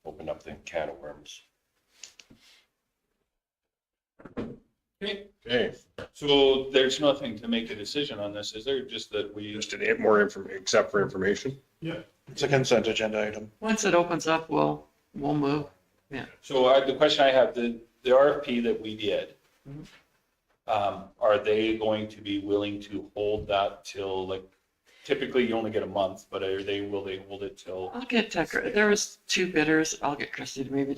open up the can of worms. Okay, so there's nothing to make a decision on this, is there? Just that we, Just to get more information, except for information. it's a consent agenda item. Once it opens up, we'll move. so the question I have, the RFP that we did, are they going to be willing to hold that till, like, typically you only get a month, but will they hold it till? I'll get there was 2 bidders. I'll get Christy to maybe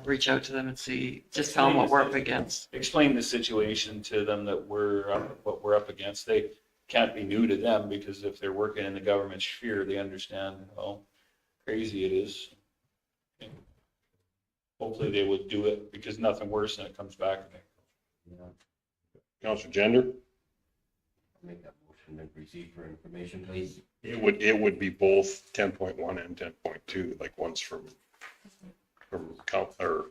reach out to them and see, just tell them what we're up against. Explain the situation to them that what we're up against. They can't be new to them, because if they're working in the government sphere, they understand how crazy it is. hopefully they would do it because nothing worse than it comes back. Counselor Gender? Make that motion and proceed for information, please. It would be both 10.1 and 10.2, like one's from or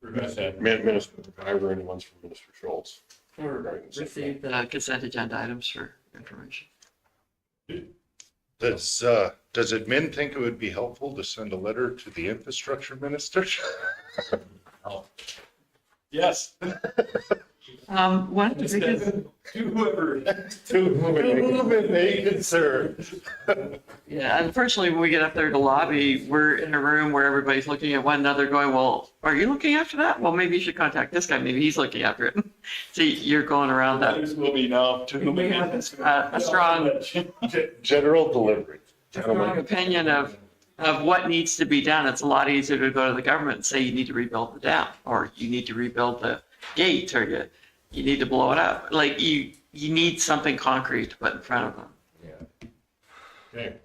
Minister McIver and one's from Minister Schultz. Receive the consent agenda items for information. Does admin think it would be helpful to send a letter to the infrastructure minister? Yes. One, because To whoever. To whom it may concern. yeah, unfortunately, when we get up there to lobby, we're in a room where everybody's looking at one another going, well, are you looking after that? Well, maybe you should contact this guy. Maybe he's looking after it. So you're going around that. Will be now. To whom it may concern. A strong General delivery. opinion of what needs to be done. It's a lot easier to go to the government and say you need to rebuild the dam, or you need to rebuild the gate, or you need to blow it up. Like you need something concrete to put in front of them. Okay.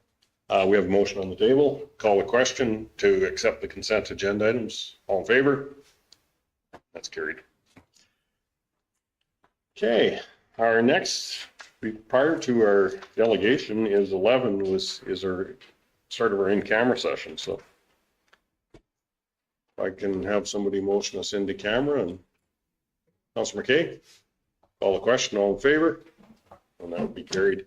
We have a motion on the table. Call the question to accept the consent agenda items. All in favor? That's carried. Okay, our next, prior to our delegation is 11 is our start of our in-camera session. So if I can have somebody motion us into camera, and Councilor McKay, call the question. All in favor? And that would be carried.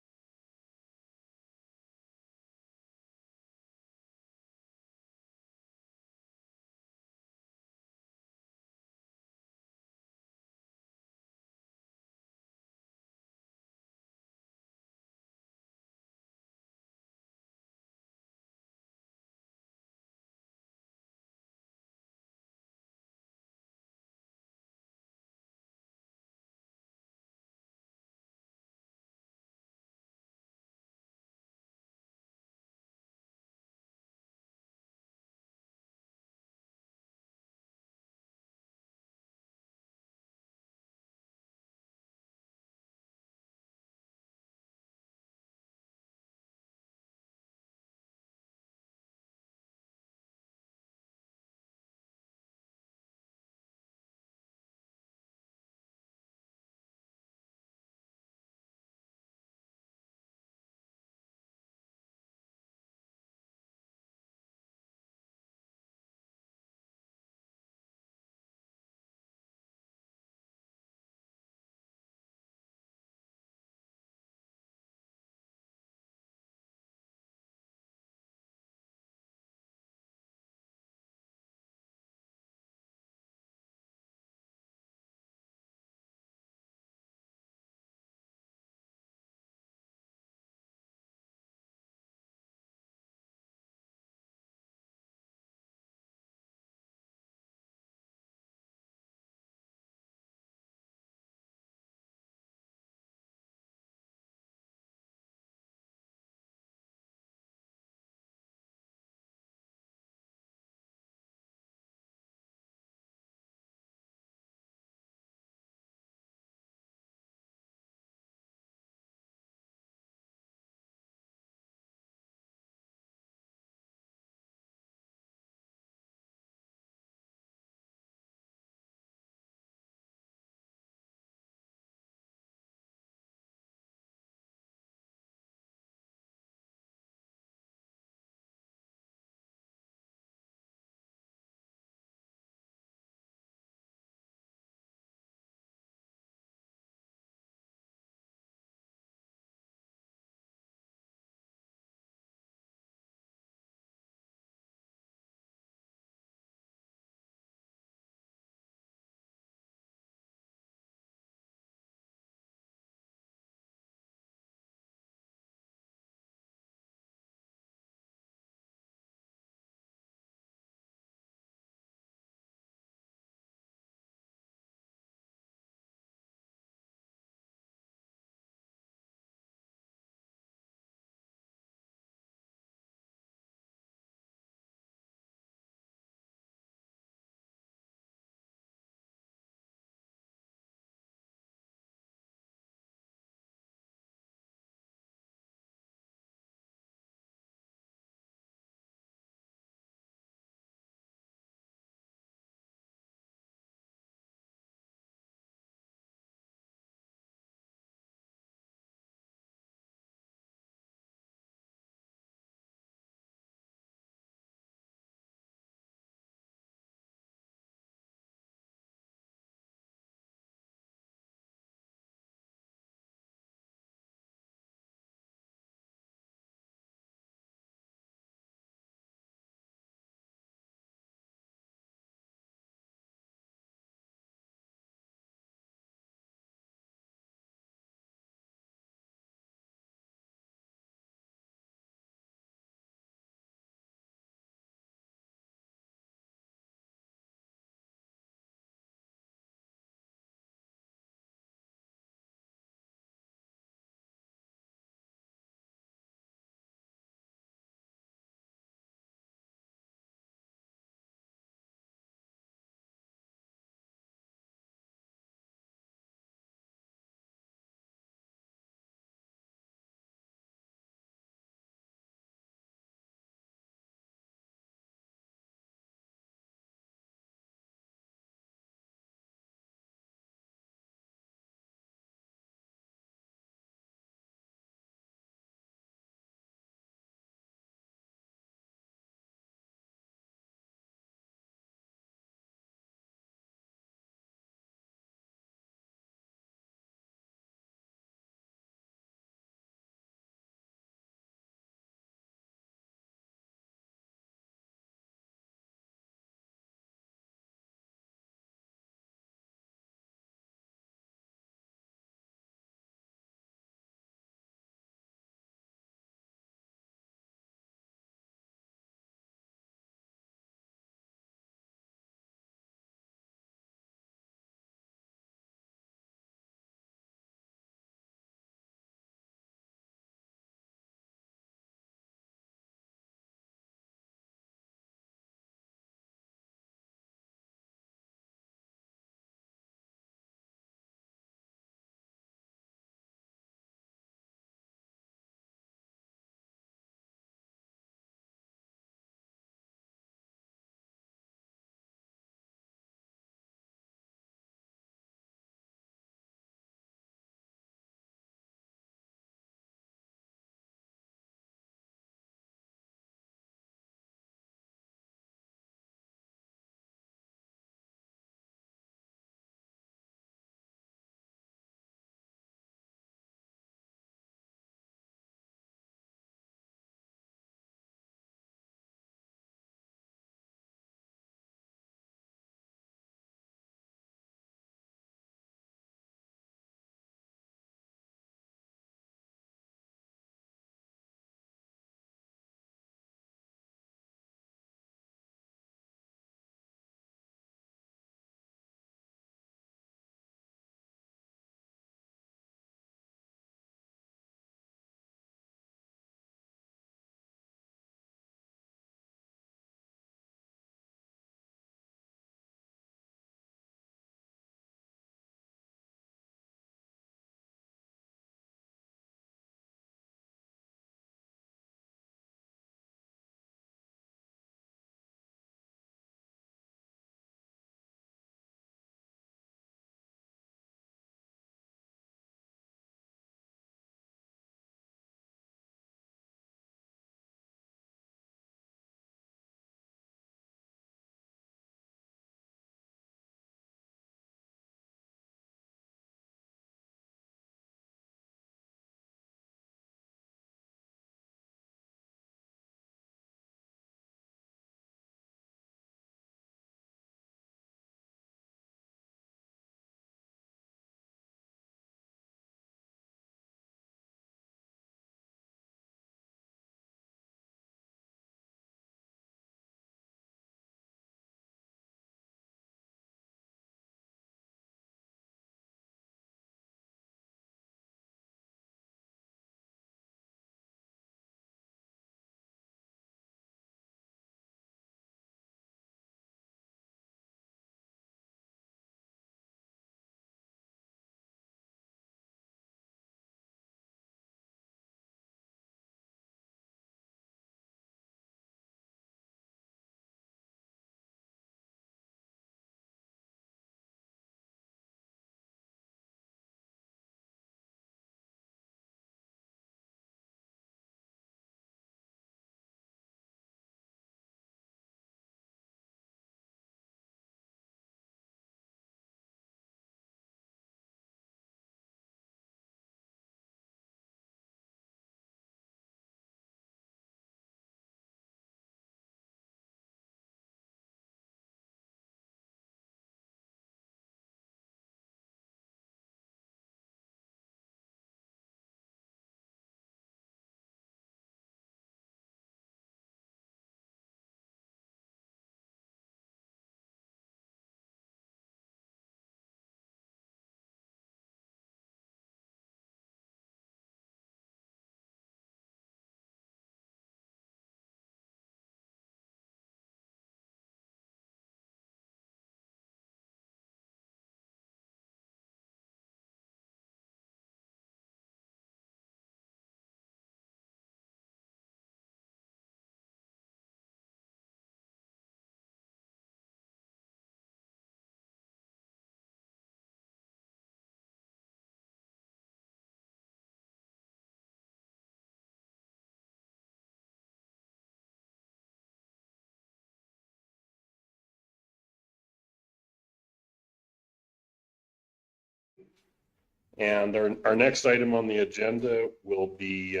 And our next item on the agenda will be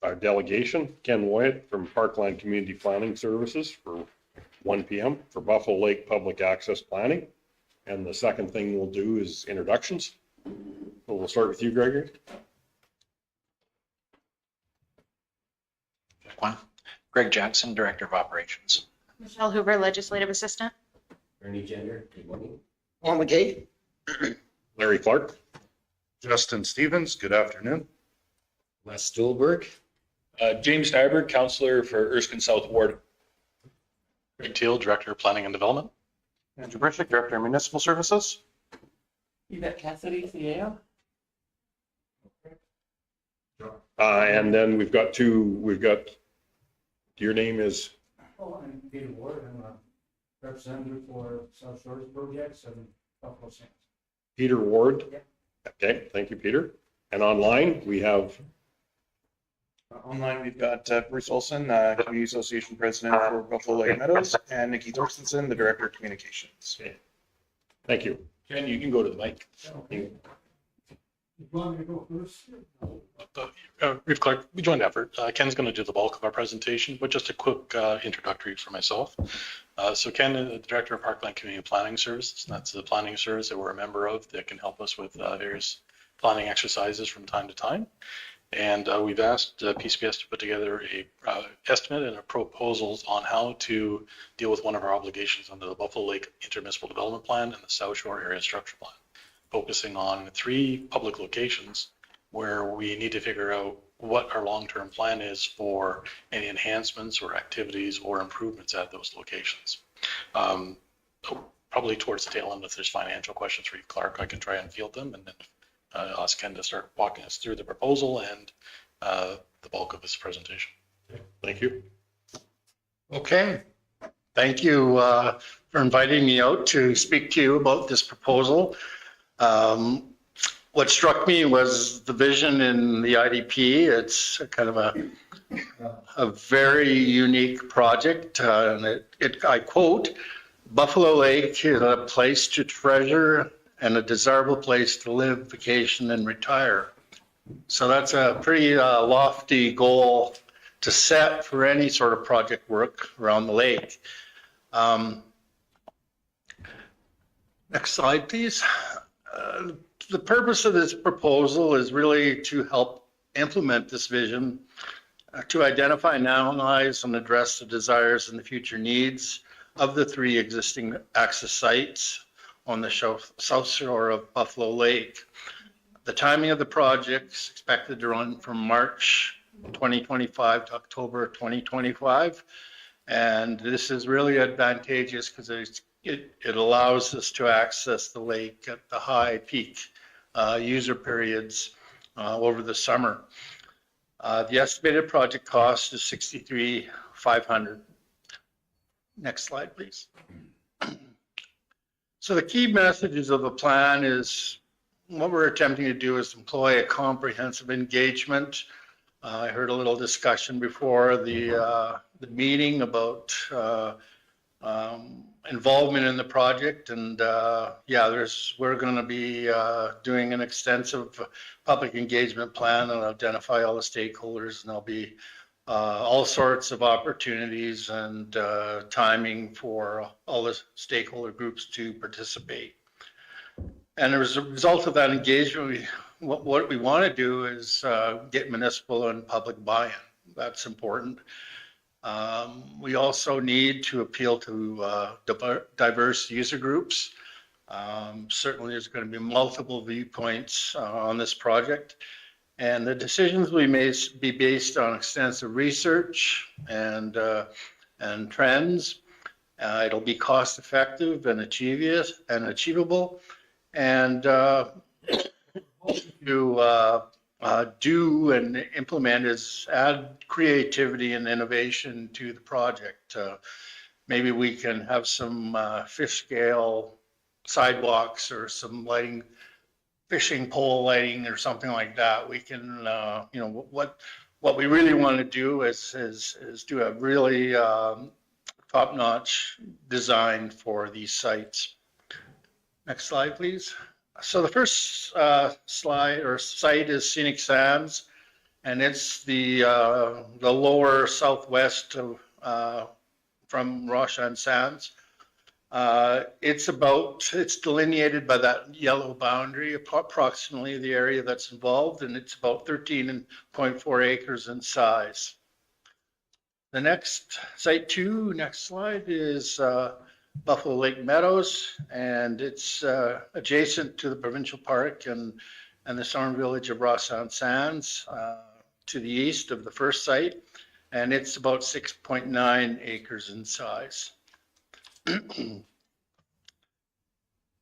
our delegation, Ken Wyatt from Parkland Community Planning Services for 1 p.m. for Buffalo Lake Public Access Planning. And the second thing we'll do is introductions. So we'll start with you, Gregory. One, Greg Jackson, Director of Operations. Michelle Hoover, Legislative Assistant. Ernie Gender, good morning. On the gate. Larry Clark. Justin Stevens, good afternoon. Les Stuhlberg. James Nyberg, Counselor for Erskine South Ward. Greg Teal, Director of Planning and Development. Andrew Burchick, Director of Municipal Services. You got Cassidy, CAO? And then we've got your name is? Oh, I'm Peter Ward. I'm a representative for South Shores Projects and Buffalo Sands. Peter Ward. Yeah. Okay, thank you, Peter. And online, we have Online, we've got Bruce Olson, Community Association President for Buffalo Lake Meadows, and Nikki Thorstensen, the Director of Communications. thank you. Ken, you can go to the mic. You want me to go first? Reeve Clark, we joined effort. Ken's going to do the bulk of our presentation, but just a quick introductory for myself. So Ken is the Director of Parkland Community Planning Services. That's the planning service that we're a member of that can help us with various planning exercises from time to time. And we've asked PCPS to put together a estimate and a proposals on how to deal with one of our obligations under the Buffalo Lake Intermunicipal Development Plan and the South Shore Area Structure Plan, focusing on 3 public locations where we need to figure out what our long-term plan is for any enhancements or activities or improvements at those locations. Probably towards the tail end, if there's financial questions for you, Clark, I can try and field them, and then ask Ken to start walking us through the proposal and the bulk of his presentation. Thank you. Okay, thank you for inviting me out to speak to you about this proposal. What struck me was the vision in the IDP. It's kind of a very unique project, and I quote, "Buffalo Lake is a place to treasure and a desirable place to live, vacation, and retire." So that's a pretty lofty goal to set for any sort of project work around the lake. Next slide, please. The purpose of this proposal is really to help implement this vision, to identify and analyze and address the desires and the future needs of the 3 existing access sites on the south shore of Buffalo Lake. The timing of the project is expected to run from March 2025 to October 2025. And this is really advantageous because it allows us to access the lake at the high peak user periods over the summer. The estimated project cost is $63,500. Next slide, please. So the key messages of the plan is what we're attempting to do is employ a comprehensive engagement. I heard a little discussion before the meeting about involvement in the project, and we're going to be doing an extensive public engagement plan and identify all the stakeholders, and there'll be all sorts of opportunities and timing for all the stakeholder groups to participate. And as a result of that engagement, what we want to do is get municipal and public buy-in. That's important. We also need to appeal to diverse user groups. Certainly there's going to be multiple viewpoints on this project. And the decisions we may be based on extensive research and trends. It'll be cost effective and achievable. And to do and implement is add creativity and innovation to the project. Maybe we can have some fish scale sidewalks or some lighting, fishing pole lighting or something like that. We can, what we really want to do is do a really top-notch design for these sites. Next slide, please. So the first slide or site is Scenic Sands, and it's the lower southwest of, from Roshan Sands. It's delineated by that yellow boundary, approximately the area that's involved, and it's about 13.4 acres in size. The next, site 2, next slide, is Buffalo Lake Meadows, and it's adjacent to the provincial park and the summer village of Roshan Sands to the east of the first site, and it's about 6.9 acres in size.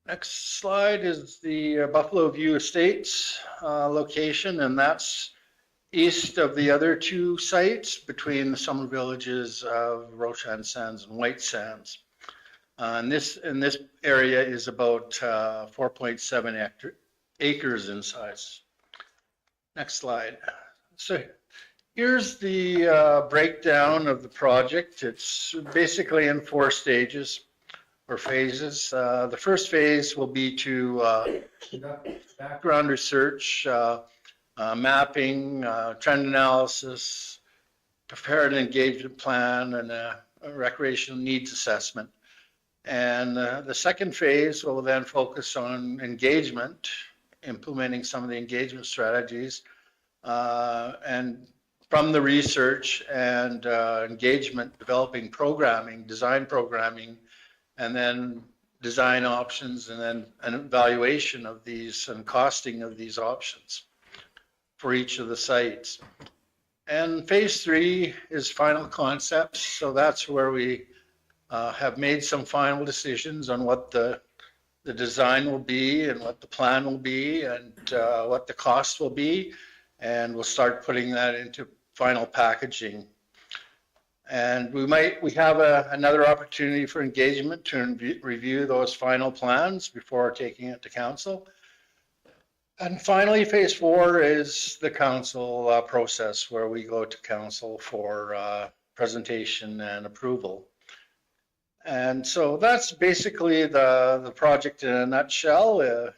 Next slide is the Buffalo View Estates location, and that's east of the other 2 sites between the summer villages of Roshan Sands and White Sands. And this area is about 4.7 acres in size. Next slide. So here's the breakdown of the project. It's basically in 4 stages or phases. The first phase will be to background research, mapping, trend analysis, prepare an engagement plan, and a recreational needs assessment. And the second phase will then focus on engagement, implementing some of the engagement strategies, and from the research and engagement, developing programming, design programming, and then design options, and then an evaluation of these and costing of these options for each of the sites. And phase 3 is final concepts. So that's where we have made some final decisions on what the design will be and what the plan will be and what the cost will be. And we'll start putting that into final packaging. And we have another opportunity for engagement to review those final plans before taking it to council. And finally, phase 4 is the council process, where we go to council for presentation and approval. And so that's basically the project in a nutshell.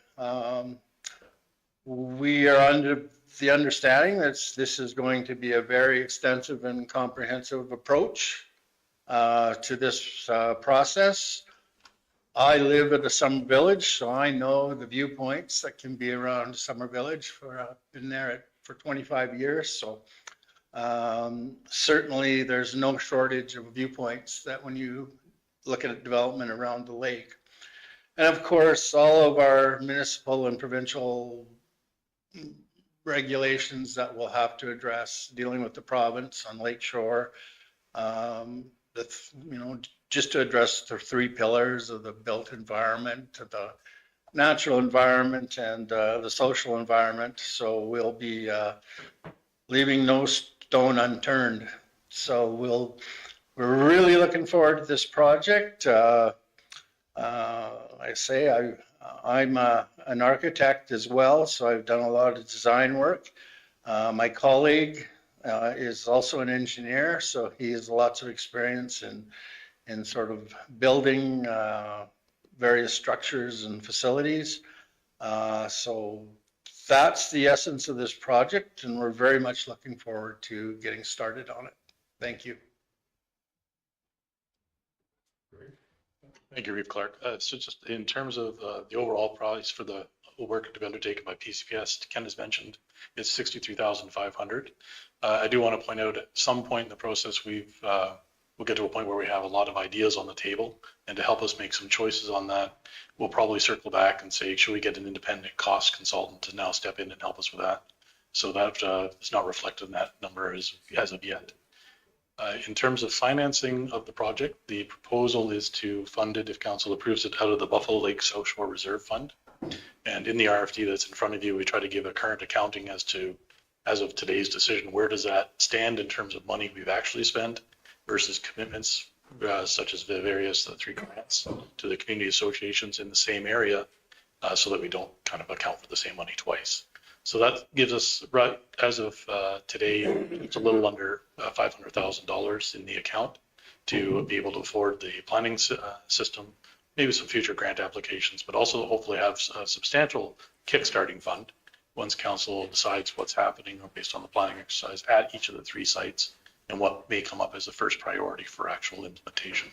We are under the understanding that this is going to be a very extensive and comprehensive approach to this process. I live at a summer village, so I know the viewpoints that can be around Summer Village. I've been there for 25 years, so certainly there's no shortage of viewpoints that when you look at development around the lake. And of course, all of our municipal and provincial regulations that we'll have to address dealing with the province on Lake Shore, just to address the 3 pillars of the built environment, the natural environment, and the social environment. So we'll be leaving no stone unturned. So we're really looking forward to this project. I'm an architect as well, so I've done a lot of design work. My colleague is also an engineer, so he has lots of experience in sort of building various structures and facilities. So that's the essence of this project, and we're very much looking forward to getting started on it. Thank you. Thank you, Reeve Clark. So just in terms of the overall price for the work to be undertaken by PCPS, Ken has mentioned, it's $63,500. I do want to point out at some point in the process, we'll get to a point where we have a lot of ideas on the table, and to help us make some choices on that, we'll probably circle back and say, should we get an independent cost consultant to now step in and help us with that? So that is not reflected in that number as of yet. In terms of financing of the project, the proposal is to fund it, if council approves it, out of the Buffalo Lake South Shore Reserve Fund. And in the RFD that's in front of you, we try to give a current accounting as of today's decision, where does that stand in terms of money we've actually spent versus commitments, such as the 3 grants to the community associations in the same area, so that we don't kind of account for the same money twice. So that gives us, right as of today, it's a little under $500,000 in the account to be able to afford the planning system, maybe some future grant applications, but also hopefully have a substantial kickstarting fund once council decides what's happening or based on the planning exercise at each of the 3 sites and what may come up as the first priority for actual implementation.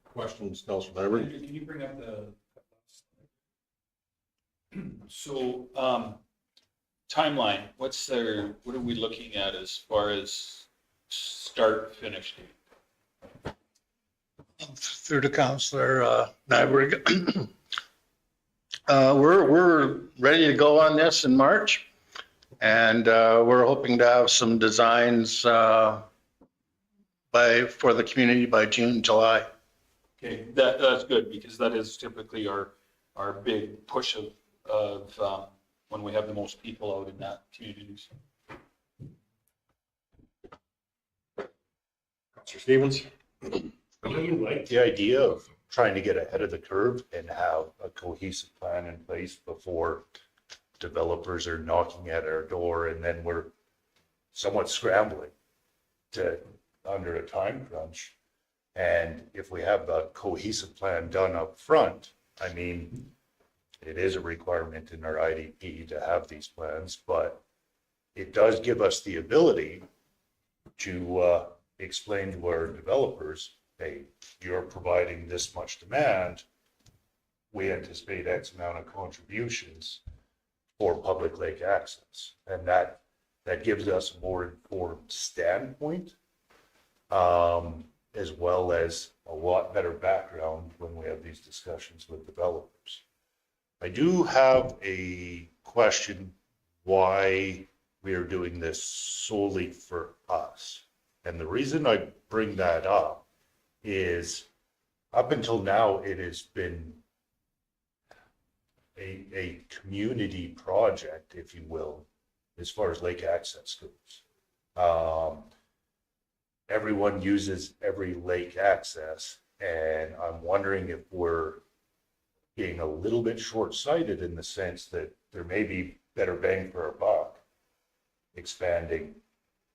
Questions, Councilor Nyberg? Can you bring up so timeline, what are we looking at as far as start, finish date? Through to Councillor Nyberg. We're ready to go on this in March, and we're hoping to have some designs for the community by June, July. Okay, that's good, because that is typically our big push of when we have the most people out in that communities. Councilor Stevens? I really like the idea of trying to get ahead of the curve and have a cohesive plan in place before developers are knocking at our door, and then we're somewhat scrambling under a time crunch. And if we have a cohesive plan done up front, I mean, it is a requirement in our IDP to have these plans, but it does give us the ability to explain to our developers, hey, you're providing this much demand. We anticipate X amount of contributions for public lake access. And that gives us a more informed standpoint, as well as a lot better background when we have these discussions with developers. I do have a question why we are doing this solely for us. And the reason I bring that up is up until now, it has been a community project, if you will, as far as lake access goes. Everyone uses every lake access, and I'm wondering if we're being a little bit short-sighted in the sense that there may be better bang for our buck expanding,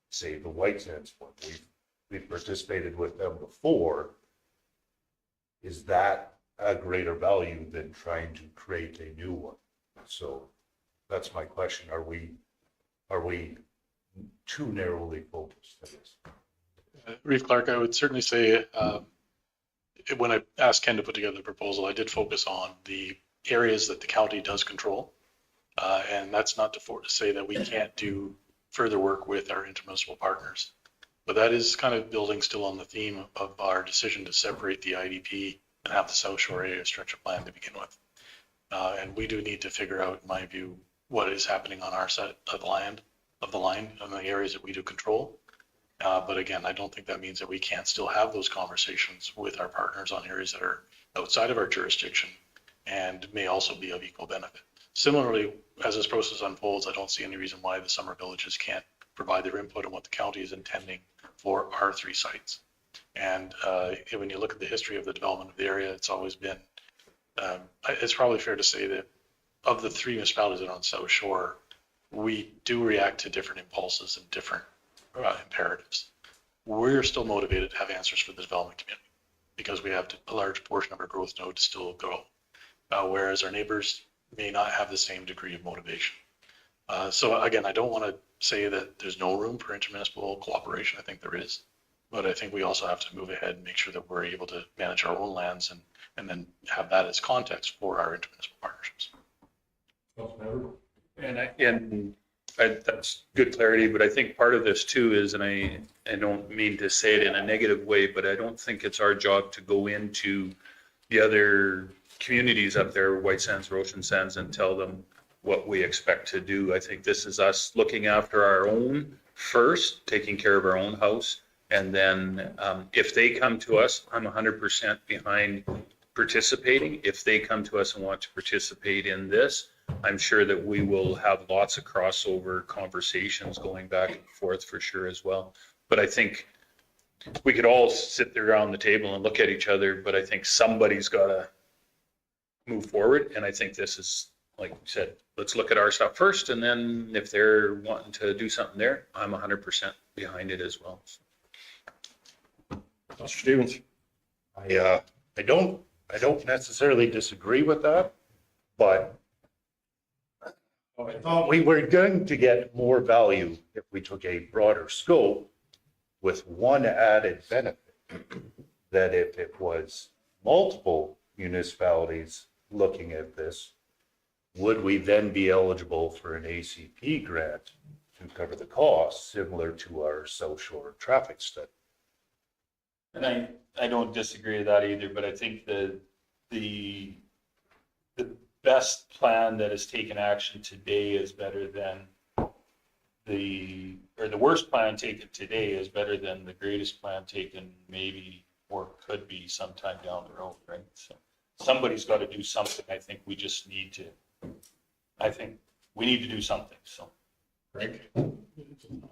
say, the White Sands one. We've participated with them before. Is that a greater value than trying to create a new one? So that's my question. Are we too narrowly focused on this? Reeve Clark, I would certainly say when I asked Ken to put together the proposal, I did focus on the areas that the county does control. And that's not to say that we can't do further work with our intermunicipal partners. But that is kind of building still on the theme of our decision to separate the IDP and have the South Shore area structure plan to begin with. And we do need to figure out, in my view, what is happening on our side of the line, and the areas that we do control. But again, I don't think that means that we can't still have those conversations with our partners on areas that are outside of our jurisdiction and may also be of equal benefit. Similarly, as this process unfolds, I don't see any reason why the summer villages can't provide their input on what the county is intending for our 3 sites. And when you look at the history of the development of the area, it's always been, it's probably fair to say that of the 3 municipalities that are on South Shore, we do react to different impulses and different imperatives. We're still motivated to have answers for the development community because we have a large portion of our growth node to still grow, whereas our neighbors may not have the same degree of motivation. So again, I don't want to say that there's no room for intermunicipal cooperation. I think there is, but I think we also have to move ahead and make sure that we're able to manage our own lands and then have that as context for our intermunicipal partnerships. And that's good clarity, but I think part of this too is, and I don't mean to say it in a negative way, but I don't think it's our job to go into the other communities up there, White Sands, Ocean Sands, and tell them what we expect to do. I think this is us looking after our own first, taking care of our own house. And then if they come to us, I'm 100% behind participating. If they come to us and want to participate in this, I'm sure that we will have lots of crossover conversations going back and forth for sure as well. But I think we could all sit there around the table and look at each other, but I think somebody's got to move forward. And I think this is, like you said, let's look at our stuff first. And then if they're wanting to do something there, I'm 100% behind it as well. Mr. Stevens? I I don't necessarily disagree with that, but I thought we were going to get more value if we took a broader scope with one added benefit, that if it was multiple municipalities looking at this, would we then be eligible for an ACP grant to cover the costs similar to our South Shore traffic study? And I don't disagree with that either, but I think the best plan that has taken action today is better than the worst plan taken today is better than the greatest plan taken maybe or could be sometime down the road, right? So somebody's got to do something. I think we need to do something, so. Greg?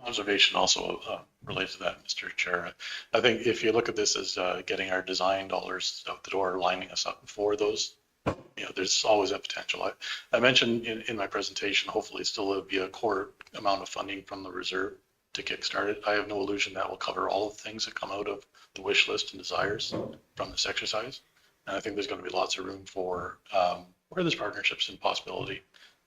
Observation also related to that, Mr. Chair. I think if you look at this as getting our design dollars out the door, lining us up for those, there's always a potential. I mentioned in my presentation, hopefully still will be a core amount of funding from the reserve to kickstart it. I have no illusion that will cover all of the things that come out of the wish list and desires from this exercise. And I think there's going to be lots of room for where there's partnerships and possibility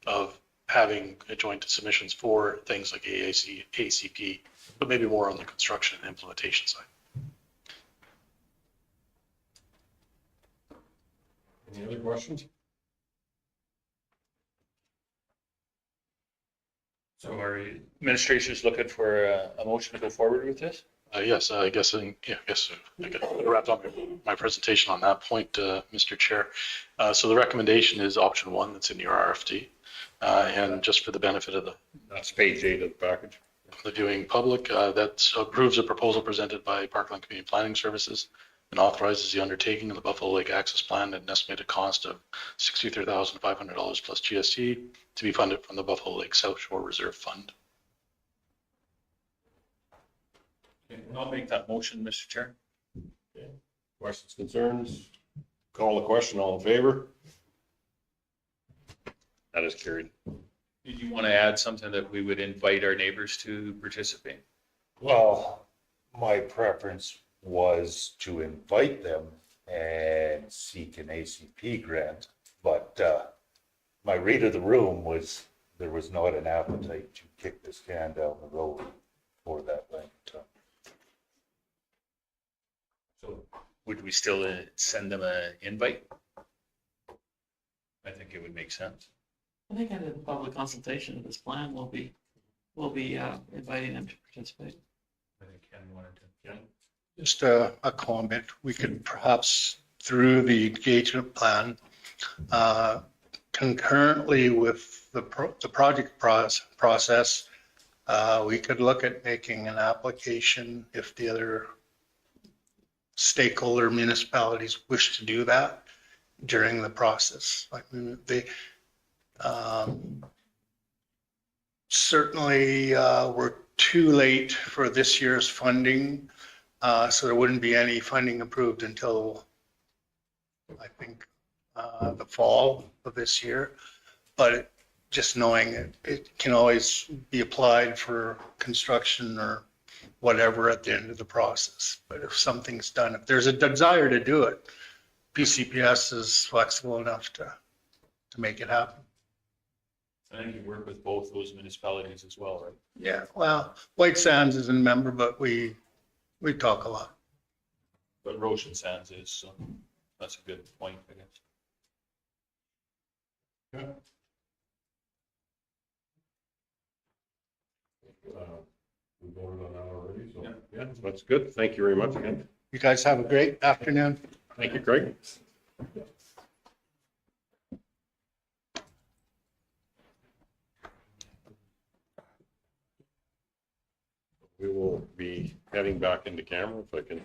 of having joint submissions for things like ACP, but maybe more on the construction and implementation side. Any other questions? So are administrators looking for a motion to go forward with this? Yes, I guess I wrapped up my presentation on that point, Mr. Chair. So the recommendation is option 1 that's in your RFT. And just for the benefit of That's page 8 of the package. the viewing public, that approves a proposal presented by Parkland Community Planning Services and authorizes the undertaking of the Buffalo Lake Access Plan at an estimated cost of $63,500 plus GST to be funded from the Buffalo Lake South Shore Reserve Fund. Okay, I'll make that motion, Mr. Chair. Okay. Questions, concerns? Call the question, all in favor? That is carried. Did you want to add something that we would invite our neighbors to participate? Well, my preference was to invite them and seek an ACP grant, but my read of the room was there was not an appetite to kick this can down the road for that length of time. So would we still send them an invite? I think it would make sense. I think at the public consultation of this plan, we'll be inviting them to participate. I think Ken wanted to. Yeah. Just a comment, we could perhaps, through the engagement plan, concurrently with the project process, we could look at making an application if the other stakeholder municipalities wish to do that during the process. Like they certainly we're too late for this year's funding, so there wouldn't be any funding approved until I think the fall of this year. But just knowing it can always be applied for construction or whatever at the end of the process. But if something's done, if there's a desire to do it, PCPS is flexible enough to make it happen. I think you work with both those municipalities as well, right? Yeah, well, White Sands isn't a member, but we talk a lot. But Roshan Sands is, so that's a good point, I guess. Yeah. We voted on that already, so yeah, that's good. Thank you very much, Ken. You guys have a great afternoon. Thank you, Craig. We will be heading back into camera if I can.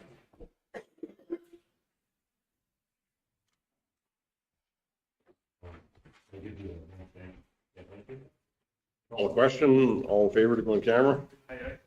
Call the question, all in favor to go in camera? Aye.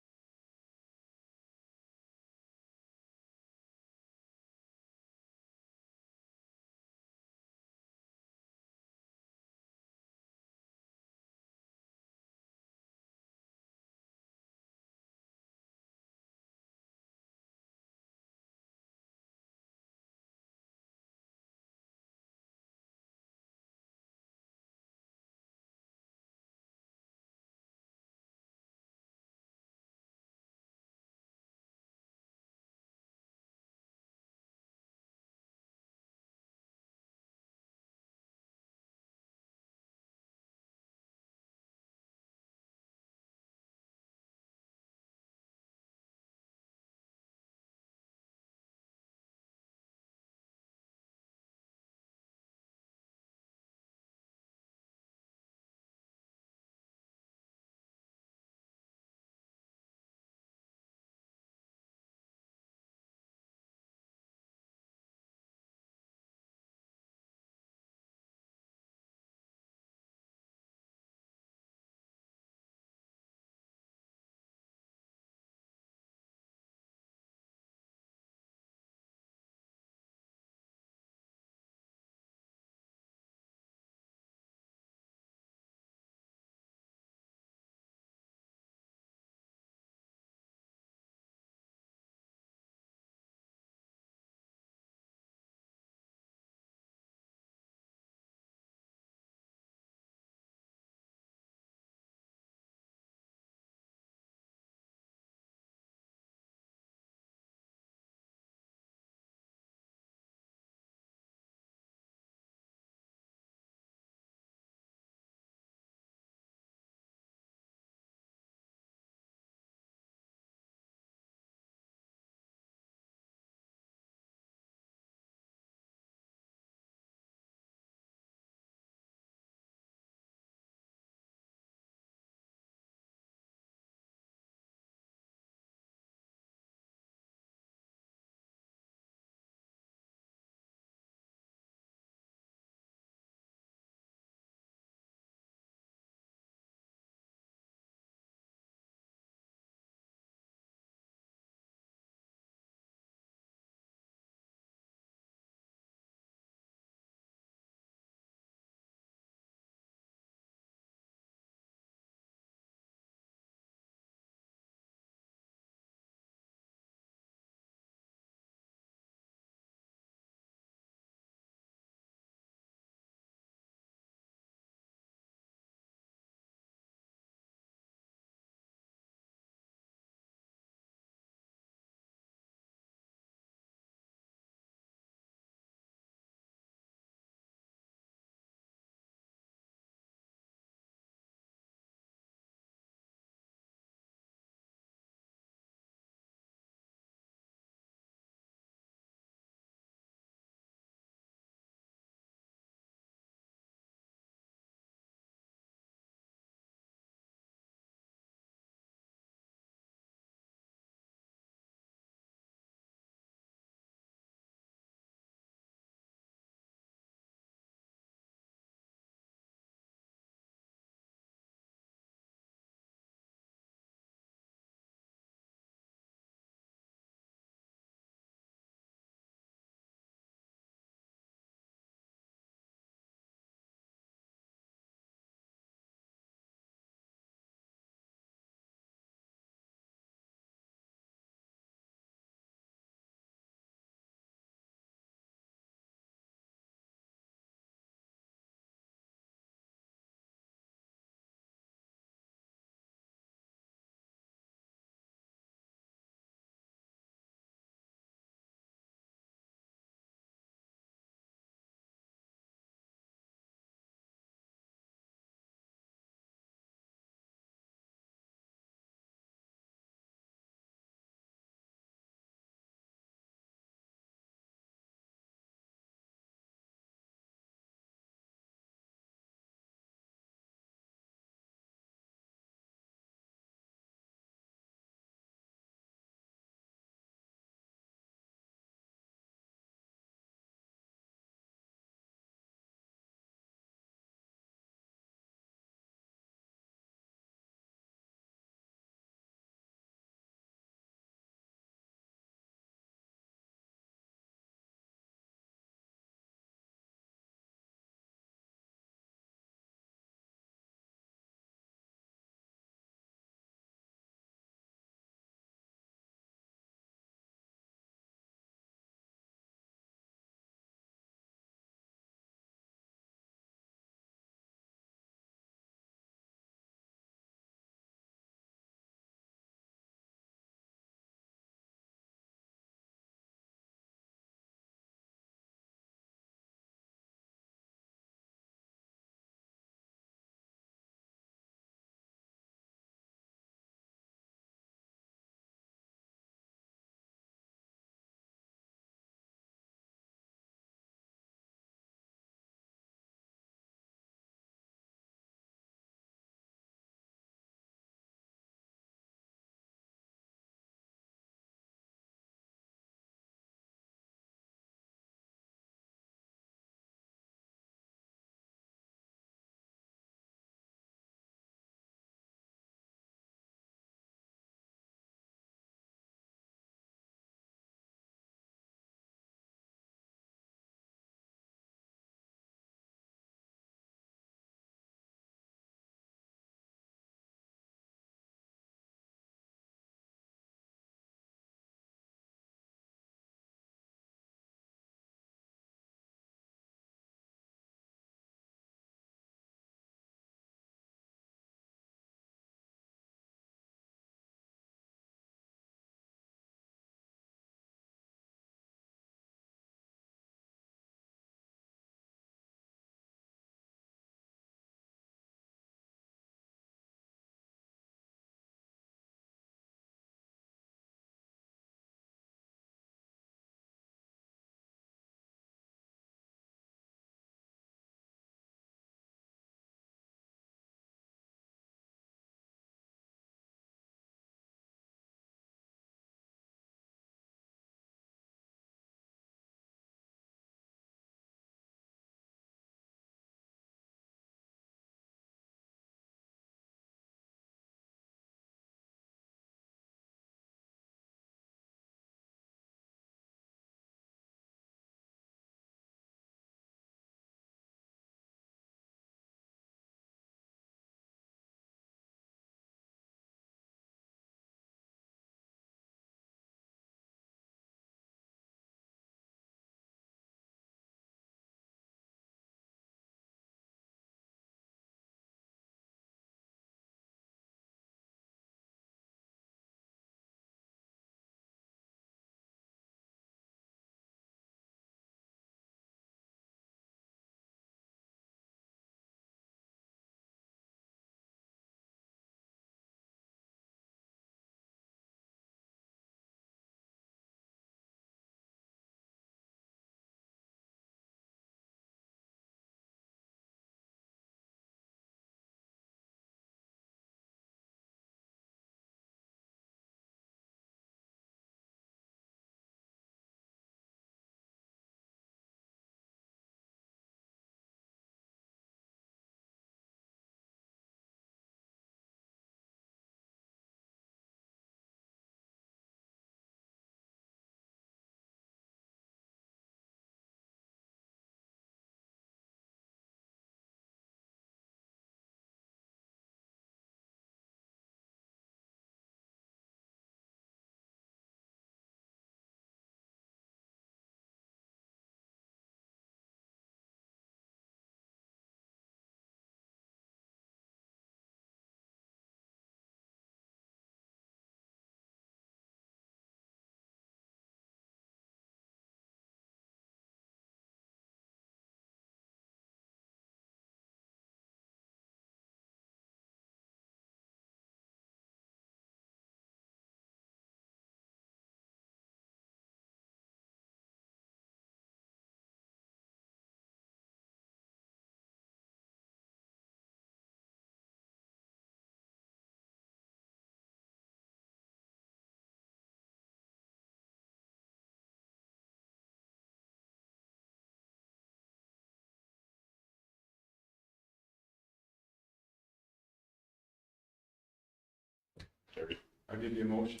I'll give you a motion.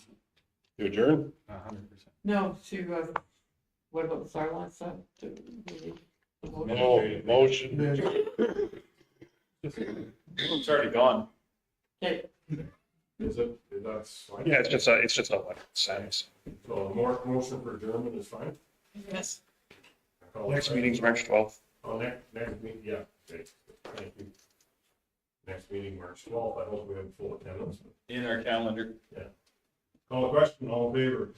To adjourn? 100%. No, to, what about the fire line stuff? Motion. It's already gone. Okay, Is it, that's fine? Yeah, it's just a letter of sense. So more motion for adjournment is fine? yes. Next meeting's March 12th. Oh, next meeting, yeah, okay, thank you. Next meeting, March 12th, I hope we have full attendance. In our calendar. Call the question, all in favor?